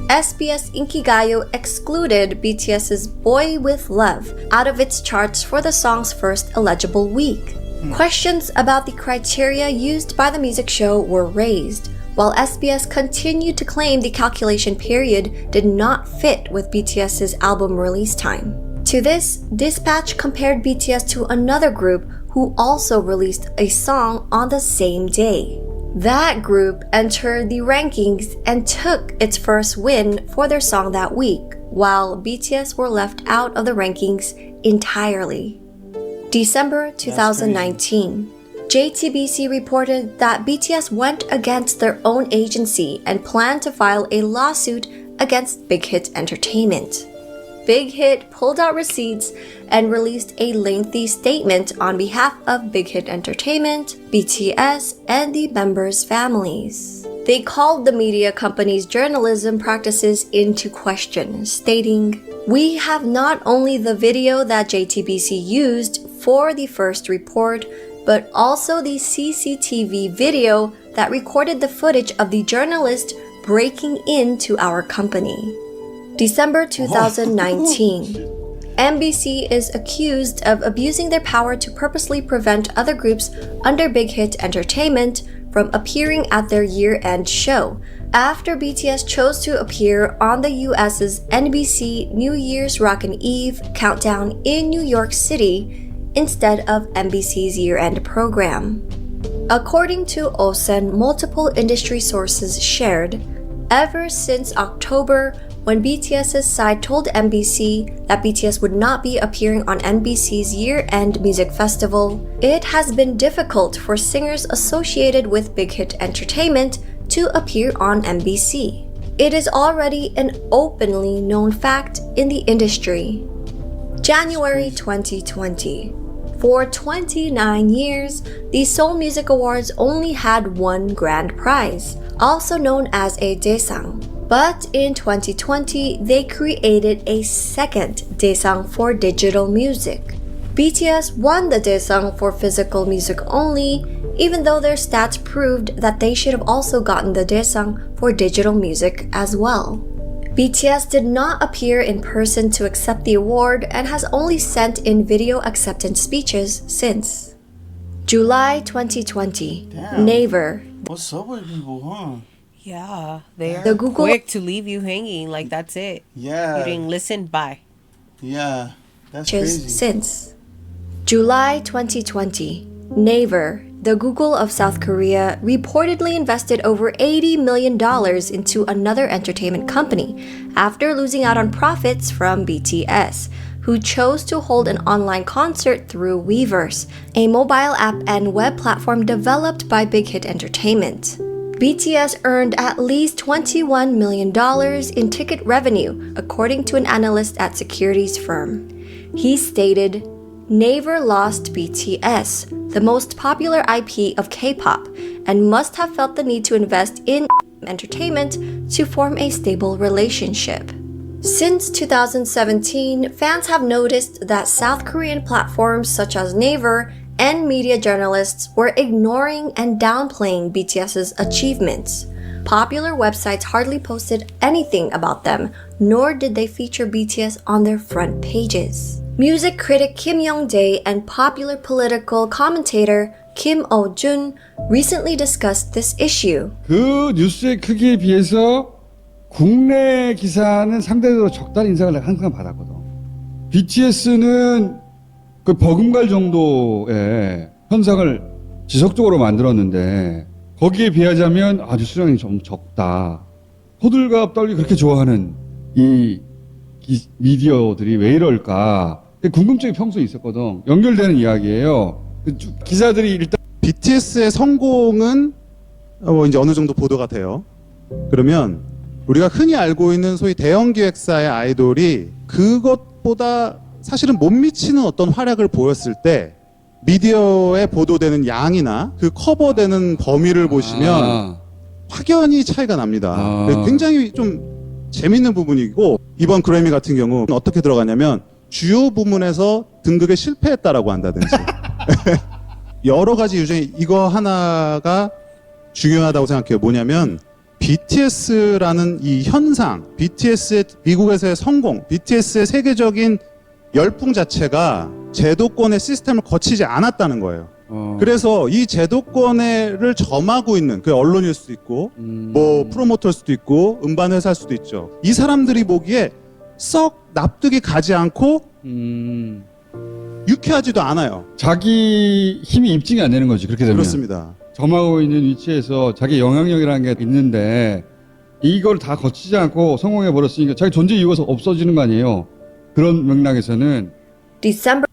SBS Inkigayo excluded BTS's Boy With Love out of its charts for the song's first eligible week. Questions about the criteria used by the music show were raised, while SBS continued to claim the calculation period did not fit with BTS's album release time. To this, Dispatch compared BTS to another group who also released a song on the same day. That group entered the rankings and took its first win for their song that week, while BTS were left out of the rankings entirely. December 2019. JTBC reported that BTS went against their own agency and planned to file a lawsuit against Big Hit Entertainment. Big Hit pulled out receipts and released a lengthy statement on behalf of Big Hit Entertainment, BTS, and the members' families. They called the media company's journalism practices into question, stating, "We have not only the video that JTBC used for the first report, but also the CCTV video that recorded the footage of the journalist breaking into our company." December 2019. MBC is accused of abusing their power to purposely prevent other groups under Big Hit Entertainment from appearing at their year-end show after BTS chose to appear on the US's NBC New Year's Rockin' Eve countdown in New York City instead of MBC's year-end program. According to Osen, multiple industry sources shared, ever since October, when BTS's side told MBC that BTS would not be appearing on MBC's year-end music festival, it has been difficult for singers associated with Big Hit Entertainment to appear on MBC. It is already an openly known fact in the industry. January 2020. For 29 years, the Seoul Music Awards only had one grand prize, also known as a Daesang. But in 2020, they created a second Daesang for digital music. BTS won the Daesang for physical music only, even though their stats proved that they should have also gotten the Daesang for digital music as well. BTS did not appear in person to accept the award and has only sent in video acceptance speeches since. July 2020. Damn. Naver. What's up with people, huh? Yeah, they are The Google- quick to leave you hanging. Like, that's it. Yeah. You didn't listen, bye. Yeah, that's Speeches crazy. since. July 2020. Naver, the Google of South Korea, reportedly invested over $80 million into another entertainment company after losing out on profits from BTS, who chose to hold an online concert through Weverse, a mobile app and web platform developed by Big Hit Entertainment. BTS earned at least $21 million in ticket revenue, according to an analyst at securities firm. He stated, Naver lost BTS, the most popular IP of K-pop, and must have felt the need to invest in entertainment to form a stable relationship. Since 2017, fans have noticed that South Korean platforms such as Naver and media journalists were ignoring and downplaying BTS's achievements. Popular websites hardly posted anything about them, nor did they feature BTS on their front pages. Music critic Kim Young-dae and popular political commentator Kim Oh-jun recently discussed this issue. 그 뉴스의 크기에 비해서 국내 기사는 상대적으로 적다는 인상을 항상 받았거든. BTS는 그 버금갈 정도의 현상을 지속적으로 만들었는데 거기에 비하자면 아주 수량이 좀 적다. 호들갑 떨기 그렇게 좋아하는 이 미디어들이 왜 이럴까? 궁금증이 평소에 있었거든. 연결되는 이야기예요. 기사들이 일단 BTS의 성공은 이제 어느 정도 보도가 돼요. 그러면 우리가 흔히 알고 있는 소위 대형 기획사의 아이돌이 그것보다 사실은 못 미치는 어떤 활약을 보였을 때 미디어에 보도되는 양이나 그 커버되는 범위를 보시면 확연히 차이가 납니다. 굉장히 좀 재밌는 부분이고, 이번 그래미 같은 경우 어떻게 들어가냐면 주요 부문에서 등극에 실패했다라고 한다든지 여러 가지 이유 중에 이거 하나가 중요하다고 생각해요. 뭐냐면 BTS라는 이 현상, BTS의 미국에서의 성공, BTS의 세계적인 열풍 자체가 제도권의 시스템을 거치지 않았다는 거예요. 그래서 이 제도권을 점하고 있는 그 언론일 수도 있고 뭐 프로모터일 수도 있고 음반 회사일 수도 있죠. 이 사람들이 보기에 썩 납득이 가지 않고 유쾌하지도 않아요. 자기 힘이 입증이 안 되는 거지. 그렇게 되면. 그렇습니다. 점하고 있는 위치에서 자기 영향력이라는 게 있는데 이걸 다 거치지 않고 성공해 버렸으니까 자기 존재 이유가 없어지는 거 아니에요. 그런 맥락에서는 December.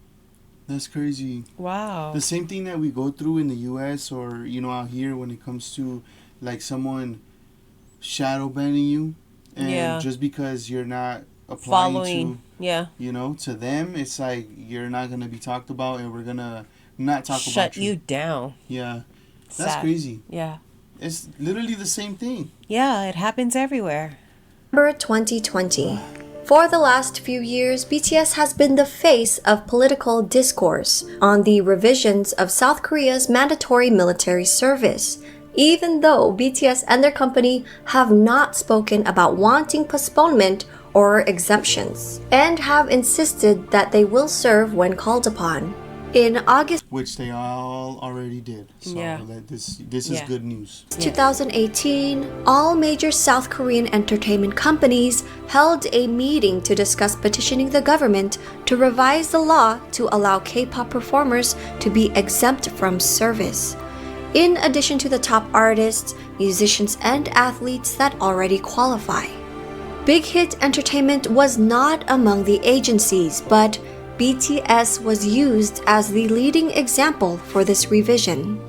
That's crazy. Wow. The same thing that we go through in the US or out here when it comes to like someone shadow banning you and just because you're not applying to them, it's like you're not going to be talked about and we're going to not talk about you. Shut you down. Yeah. That's crazy. Yeah. It's literally the same thing. Yeah, it happens everywhere. December 2020. For the last few years, BTS has been the face of political discourse on the revisions of South Korea's mandatory military service, even though BTS and their company have not spoken about wanting postponement or exemptions, and have insisted that they will serve when called upon. In August, which they all already did. So this is good news. 2018, all major South Korean entertainment companies held a meeting to discuss petitioning the government to revise the law to allow K-pop performers to be exempt from service, in addition to the top artists, musicians, and athletes that already qualify. Big Hit Entertainment was not among the agencies, but BTS was used as the leading example for this revision.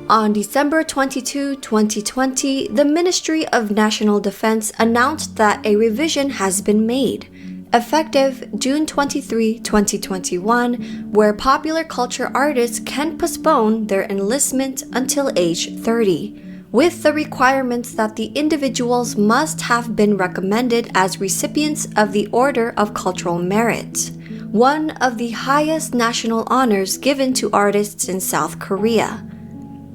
On December 22, 2020, the Ministry of National Defense announced that a revision has been made, effective June 23, 2021, where popular culture artists can postpone their enlistment until age 30, with the requirements that the individuals must have been recommended as recipients of the Order of Cultural Merit, one of the highest national honors given to artists in South Korea.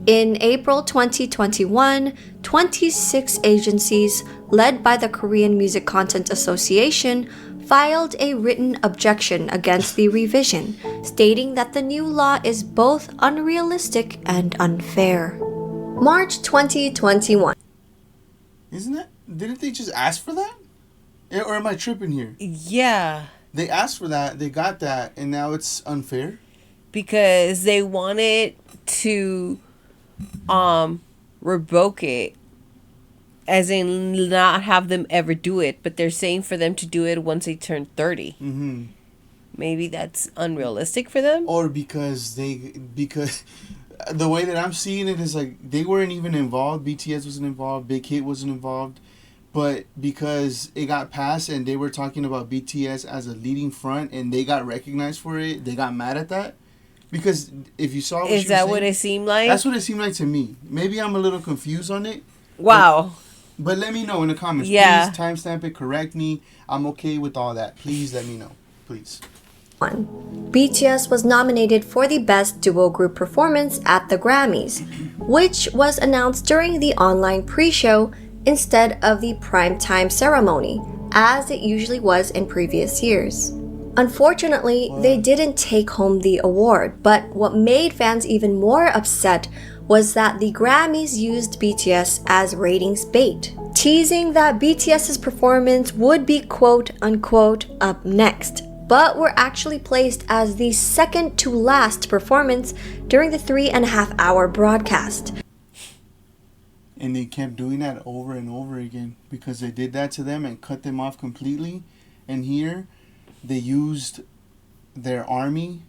In April 2021, 26 agencies, led by the Korean Music Content Association, filed a written objection against the revision, stating that the new law is both unrealistic and unfair. March 2021. Isn't it? Didn't they just ask for that? Or am I tripping here? Yeah. They asked for that, they got that, and now it's unfair? Because they wanted to revoke it, as in not have them ever do it, but they're saying for them to do it once they turn 30. Mm-hmm. Maybe that's unrealistic for them? Or because the way that I'm seeing it is like they weren't even involved. BTS wasn't involved. Big Hit wasn't involved. But because it got passed and they were talking about BTS as a leading front and they got recognized for it, they got mad at that. Because if you saw what is that what it seemed like? That's what it seemed like to me. Maybe I'm a little confused on it. Wow. But let me know in the comments. Yeah. Please timestamp it, correct me. I'm okay with all that. Please let me know. Please. BTS was nominated for the Best Duo Group Performance at the Grammys, which was announced during the online pre-show instead of the primetime ceremony, as it usually was in previous years. Unfortunately, they didn't take home the award, but what made fans even more upset was that the Grammys used BTS as ratings bait, teasing that BTS's performance would be quote-unquote up next, but were actually placed as the second to last performance during the 3.5-hour broadcast. And they kept doing that over and over again because they did that to them and cut them off completely. And here, they used their army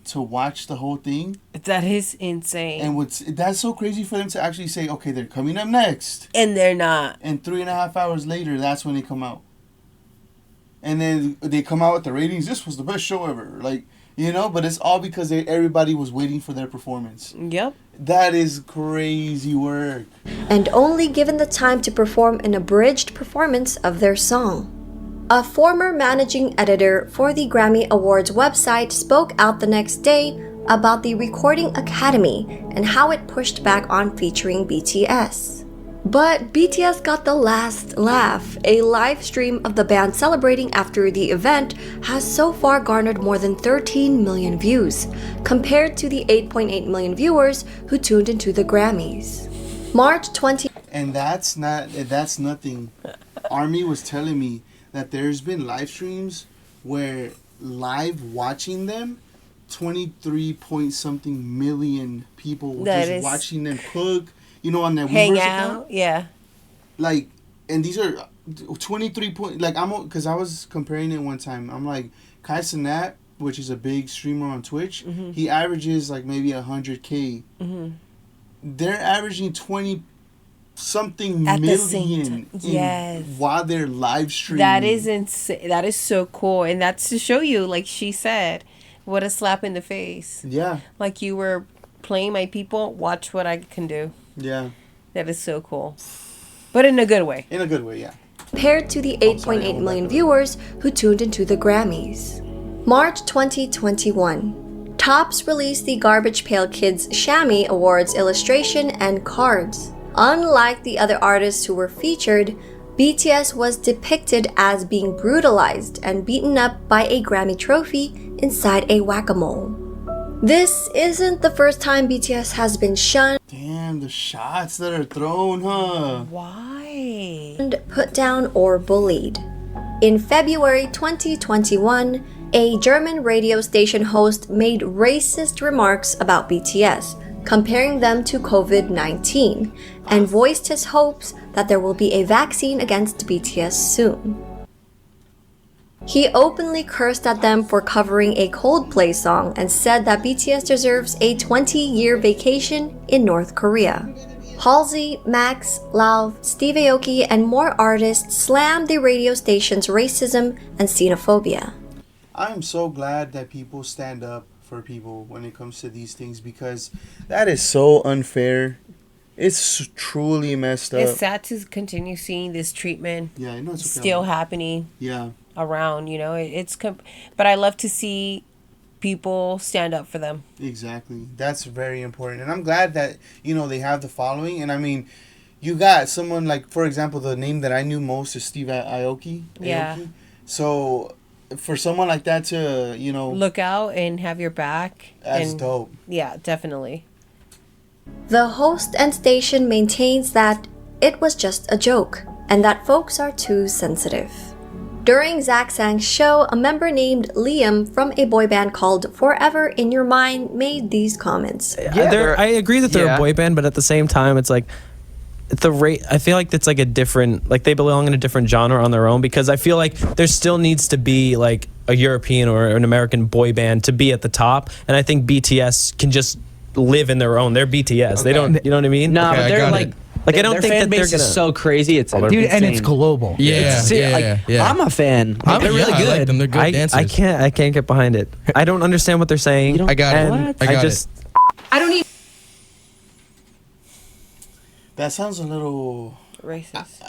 to watch the whole thing. That is insane. And that's so crazy for them to actually say, okay, they're coming up next. And they're not. And 3.5 hours later, that's when they come out. And then they come out with the ratings. This was the best show ever. Like, you know, but it's all because everybody was waiting for their performance. Yep. That is crazy work. And only given the time to perform an abridged performance of their song. A former managing editor for the Grammy Awards website spoke out the next day about the Recording Academy and how it pushed back on featuring BTS. But BTS got the last laugh. A live stream of the band celebrating after the event has so far garnered more than 13 million views, compared to the 8.8 million viewers who tuned into the Grammys. March 20. And that's nothing. Army was telling me that there's been live streams where live watching them, 23-point-something million people just watching them cook. You know, on their hang out, account? Yeah. Like, and these are 23 point. Like, because I was comparing it one time. I'm like, Kai Cenat, which is a big streamer on Twitch, he averages like maybe 100K. They're averaging 20-something at million. Yes. While they're live streaming. That is insane. That is so cool, and that's to show you, like she said, what a slap in the face. Yeah. Like you were playing my people. Watch what I can do. Yeah. That is so cool. But in a good way. In a good way, yeah. Compared to the 8.8 million viewers who tuned into the Grammys. March 2021. Topps released the Garbage Pail Kids Shammy Awards illustration and cards. Unlike the other artists who were featured, BTS was depicted as being brutalized and beaten up by a Grammy trophy inside a whack-a-mole. This isn't the first time BTS has been shunned. Damn, the shots that are thrown, huh? Why? And put down or bullied. In February 2021, a German radio station host made racist remarks about BTS, comparing them to COVID-19, and voiced his hopes that there will be a vaccine against BTS soon. He openly cursed at them for covering a Coldplay song and said that BTS deserves a 20-year vacation in North Korea. Halsey, Max, Lauv, Steve Aoki, and more artists slammed the radio station's racism and xenophobia. I'm so glad that people stand up for people when it comes to these things, because that is so unfair. It's truly messed up. It's sad to continue seeing this treatment still happening around, you know. But I love to see people stand up for them. Exactly. That's very important. And I'm glad that, you know, they have the following. And I mean, you got someone like, for example, the name that I knew most is Steve Aoki. Yeah. So for someone like that to, you know, look out and have your back. That's dope. Yeah, definitely. The host and station maintains that it was just a joke and that folks are too sensitive. During Zach Sang's show, a member named Liam from a boy band called Forever in Your Mind made these comments. I agree that they're a boy band, but at the same time, it's like I feel like it's like a different, like they belong in a different genre on their own, because I feel like there still needs to be like a European or an American boy band to be at the top, and I think BTS can just live in their own. They're BTS. Okay. They don't, you know what I mean? No, but they're like I don't think that they're gonna. Is so crazy. It's dude, insane. and it's global. Yeah, I'm a fan. They're really good. I like them. They're good dancers. I can't get behind it. I don't understand what they're saying. I got it. I don't even. That sounds a little racist.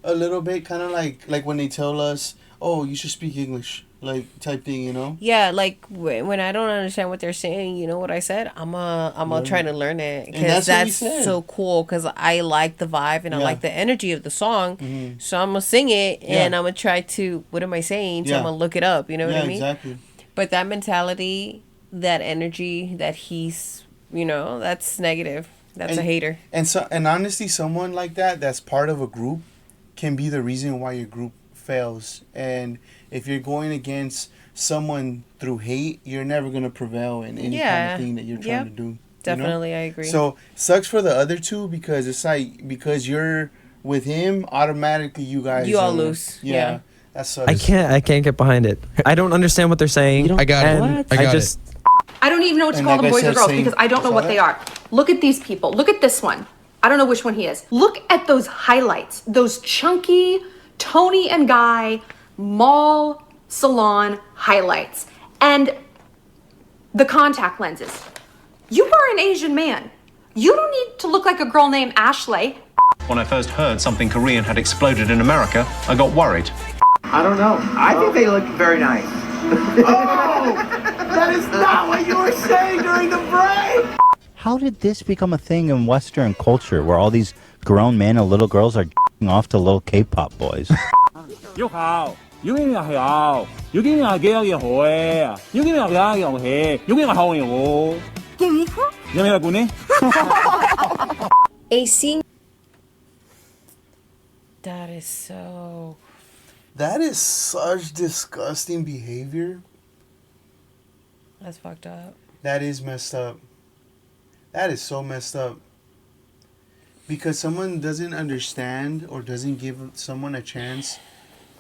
A little bit, kind of like when they tell us, "Oh, you should speak English," like type thing, you know? Yeah, like when I don't understand what they're saying, you know what I said? I'm gonna try to learn it, because that's so cool. Because I like the vibe and I like the energy of the song, so I'm gonna sing it and I'm gonna try to. What am I saying? So I'm gonna look it up. You know what I mean? Exactly. But that mentality, that energy, that he's, you know, that's negative. That's a hater. And honestly, someone like that's part of a group can be the reason why your group fails. And if you're going against someone through hate, you're never going to prevail in any kind of thing that you're trying to do. Definitely, you know? I agree. So, sucks for the other two, because it's like, because you're with him, automatically you guys... You all lose. Yeah. That sucks. I can't get behind it. I don't understand what they're saying. I got it. I don't even know what to call them, boys or girls, because I don't know what they are. Look at these people. Look at this one. I don't know which one he is. Look at those highlights. Those chunky Tony and Guy mall salon highlights. And the contact lenses. You are an Asian man. You don't need to look like a girl named Ashley. When I first heard something Korean had exploded in America, I got worried. I don't know. I think they look very nice. Oh! That is not what you were saying during the break! How did this become a thing in Western culture where all these grown men and little girls are off to little K-pop boys? 你好，有啲人好，有啲人嘅嘢好嘅，有啲人嘅嘢好嘅，有啲人好嘅喎。有咩講呢？ A scene. That is so... That is such disgusting behavior. That's fucked up. That is messed up. That is so messed up. Because someone doesn't understand or doesn't give someone a chance,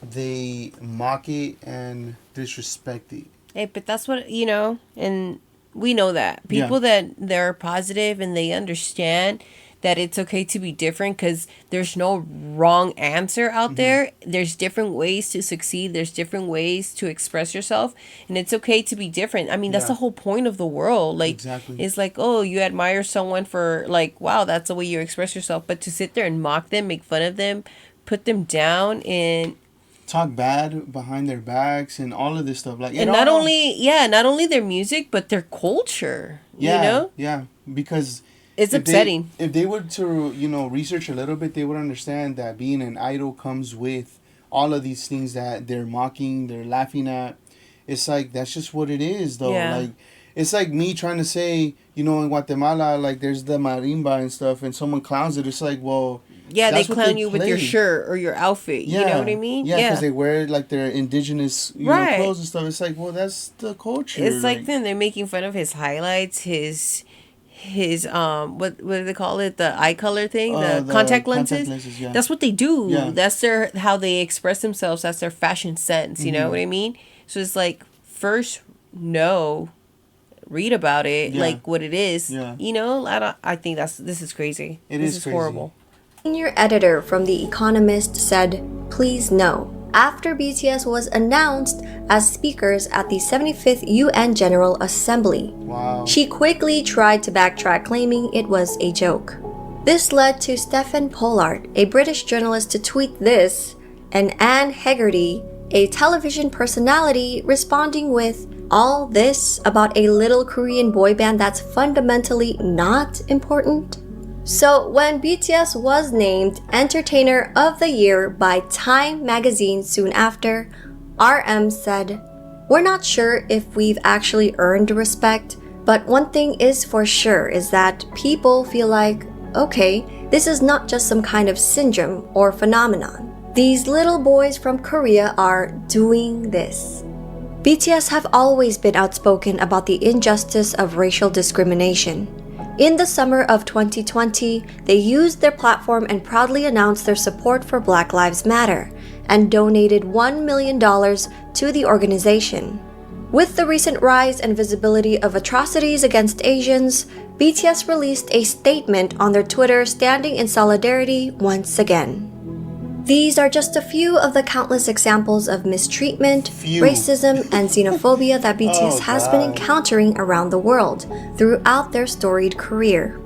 they mock it and disrespect it. Hey, but that's what, you know, and we know that. People that they're positive and they understand that it's okay to be different, because there's no wrong answer out there. There's different ways to succeed. There's different ways to express yourself, and it's okay to be different. I mean, that's the whole point of the world. Like, it's like, oh, you admire someone for, like, wow, that's the way you express yourself. But to sit there and mock them, make fun of them, put them down, and talk bad behind their backs and all of this stuff, like, and not only their music, but their culture. You know? Because it's upsetting. If they were to, you know, research a little bit, they would understand that being an idol comes with all of these things that they're mocking, they're laughing at, it's like that's just what it is, though. Like, it's like me trying to say, you know, in Guatemala, like there's the marimba and stuff, and someone clowns it. It's like, well, yeah, they clown you with your shirt or your outfit. You know what I mean? Yeah, because they wear like their indigenous you know, clothes and stuff. It's like, well, that's the culture. It's like then they're making fun of his highlights, his what do they call it, the eye color thing, the contact lenses. That's what they do. That's how they express themselves. That's their fashion sense. You know what I mean? So it's like, first read about it, like what it is. You know, I think this is crazy. This is crazy. Horrible. Senior editor from The Economist said, "Please no." After BTS was announced as speakers at the 75th UN General Assembly. Wow. She quickly tried to backtrack, claiming it was a joke. This led to Stephen Pollard, a British journalist, to tweet this, and Anne Hegarty, a television personality, responding with, "All this about a little Korean boy band that's fundamentally not important?" So when BTS was named Entertainer of the Year by Time magazine soon after, RM said, "We're not sure if we've actually earned respect, but one thing is for sure is that people feel like, okay, this is not just some kind of syndrome or phenomenon. These little boys from Korea are doing this." BTS have always been outspoken about the injustice of racial discrimination. In the summer of 2020, they used their platform and proudly announced their support for Black Lives Matter and donated $1 million to the organization. With the recent rise and visibility of atrocities against Asians, BTS released a statement on their Twitter standing in solidarity once again. These are just a few of the countless examples of mistreatment, racism, and xenophobia that BTS has been encountering around the world throughout their storied career.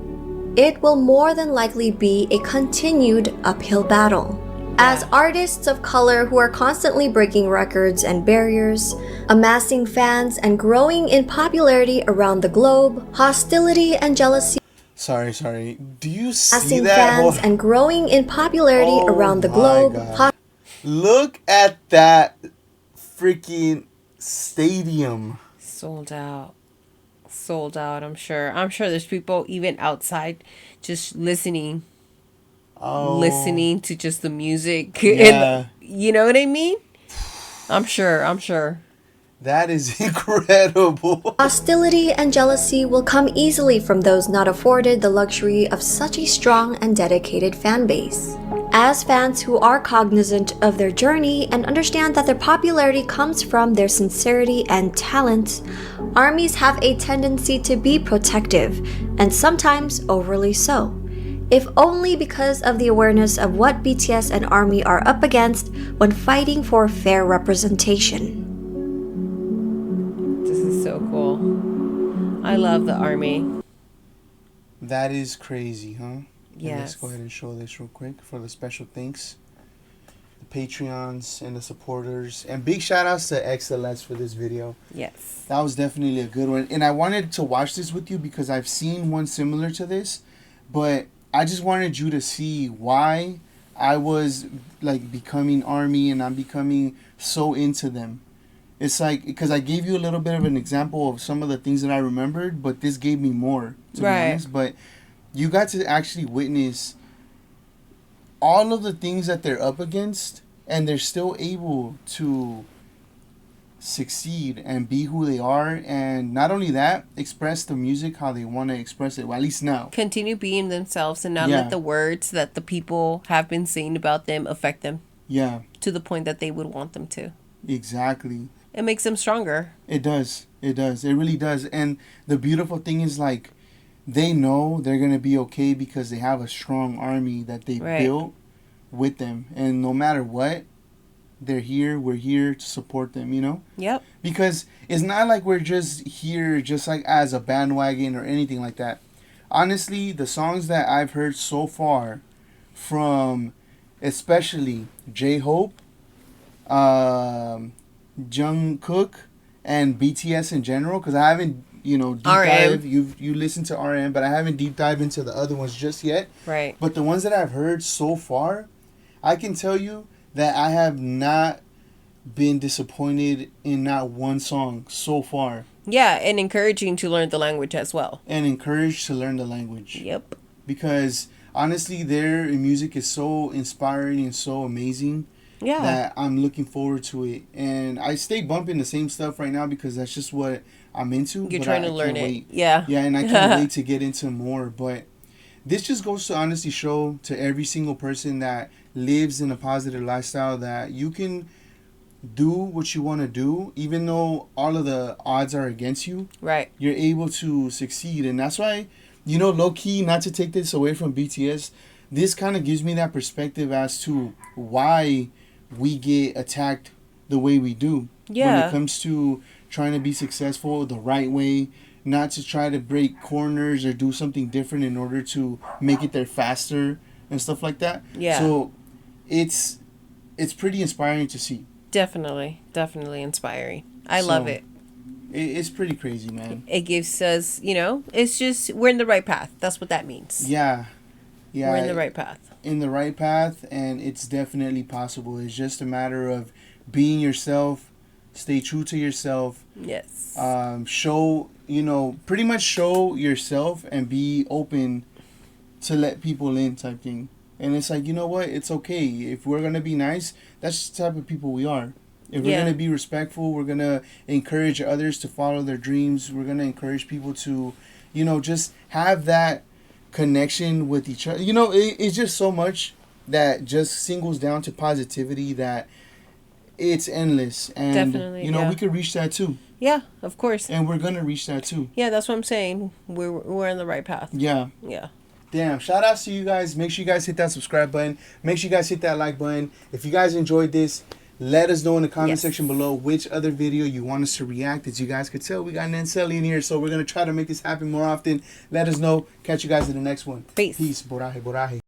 It will more than likely be a continued uphill battle. As artists of color who are constantly breaking records and barriers, amassing fans, and growing in popularity around the globe, hostility and jealousy Sorry. Do you see amassing that? fans and growing in popularity around the globe. Look at that freaking stadium. Sold out. I'm sure there's people even outside just listening to just the music. And, you know what I mean? I'm sure. That is incredible. Hostility and jealousy will come easily from those not afforded the luxury of such a strong and dedicated fan base. As fans who are cognizant of their journey and understand that their popularity comes from their sincerity and talent, ARMYs have a tendency to be protective, and sometimes overly so. If only because of the awareness of what BTS and ARMY are up against when fighting for fair representation. So cool. I love the ARMY. That is crazy, huh? Yes. Let's go ahead and show this real quick for the special thanks. The Patreons and the supporters. And big shout outs to xCeleste for this video. Yes. That was definitely a good one. And I wanted to watch this with you because I've seen one similar to this. But I just wanted you to see why I was like becoming ARMY and I'm becoming so into them. It's like, because I gave you a little bit of an example of some of the things that I remembered, but this gave me more, to be honest. But you got to actually witness all of the things that they're up against, and they're still able to succeed and be who they are. And not only that, express the music how they want to express it, well, at least now. Continue being themselves and not let the words that the people have been saying about them affect them. Yeah. To the point that they would want them to. Exactly. It makes them stronger. It does. It really does. And the beautiful thing is, like, they know they're going to be okay because they have a strong ARMY that they built with them. And no matter what, they're here. We're here to support them, you know? Yep. Because it's not like we're just here just like as a bandwagon or anything like that. Honestly, the songs that I've heard so far from especially J-Hope, Jungkook, and BTS in general, because I haven't, deep dive. You listen to RM, but I haven't deep dive into the other ones just yet. Right. But the ones that I've heard so far, I can tell you that I have not been disappointed in not one song so far. Yeah, and encouraging to learn the language as well. And encouraged to learn the language. Yep. Because honestly, their music is so inspiring and so amazing. Yeah. That I'm looking forward to it. And I stay bumping the same stuff right now because that's just what I'm into. You're trying to learn it. Wait. Yeah. Yeah, and I can't wait to get into more. But this just goes to honestly show to every single person that lives in a positive lifestyle that you can do what you want to do, even though all of the odds are against you. Right. You're able to succeed. And that's why, you know, low key, not to take this away from BTS, this kind of gives me that perspective as to why we get attacked the way we do. Yeah. When it comes to trying to be successful the right way, not to try to break corners or do something different in order to make it there faster and stuff like that. Yeah. So it's pretty inspiring to see. Definitely inspiring. I love it. It's pretty crazy, man. It gives us, you know, it's just, we're in the right path. That's what that means. Yeah. Yeah. We're in the right path. In the right path, and it's definitely possible. It's just a matter of being yourself, stay true to yourself. Yes. Show, you know, pretty much show yourself and be open to let people in type thing. And it's like, you know what? It's okay. If we're going to be nice, that's the type of people we are. If we're going to be respectful, we're going to encourage others to follow their dreams. We're going to encourage people to, you know, just have that connection with each other. You know, it's just so much that just singles down to positivity that it's endless. And, definitely, you know, we could reach that too. Yeah, of course. And we're going to reach that too. Yeah, that's what I'm saying. We're on the right path. Yeah. Yeah. Damn, shout outs to you guys. Make sure you guys hit that subscribe button. Make sure you guys hit that like button. If you guys enjoyed this, let us know in the comment section below which other video you want us to react. As you guys could tell, we got Nanselly in here, so we're going to try to make this happen more often. Let us know. Catch you guys in the next one. Peace. Peace. Boraje, boraje.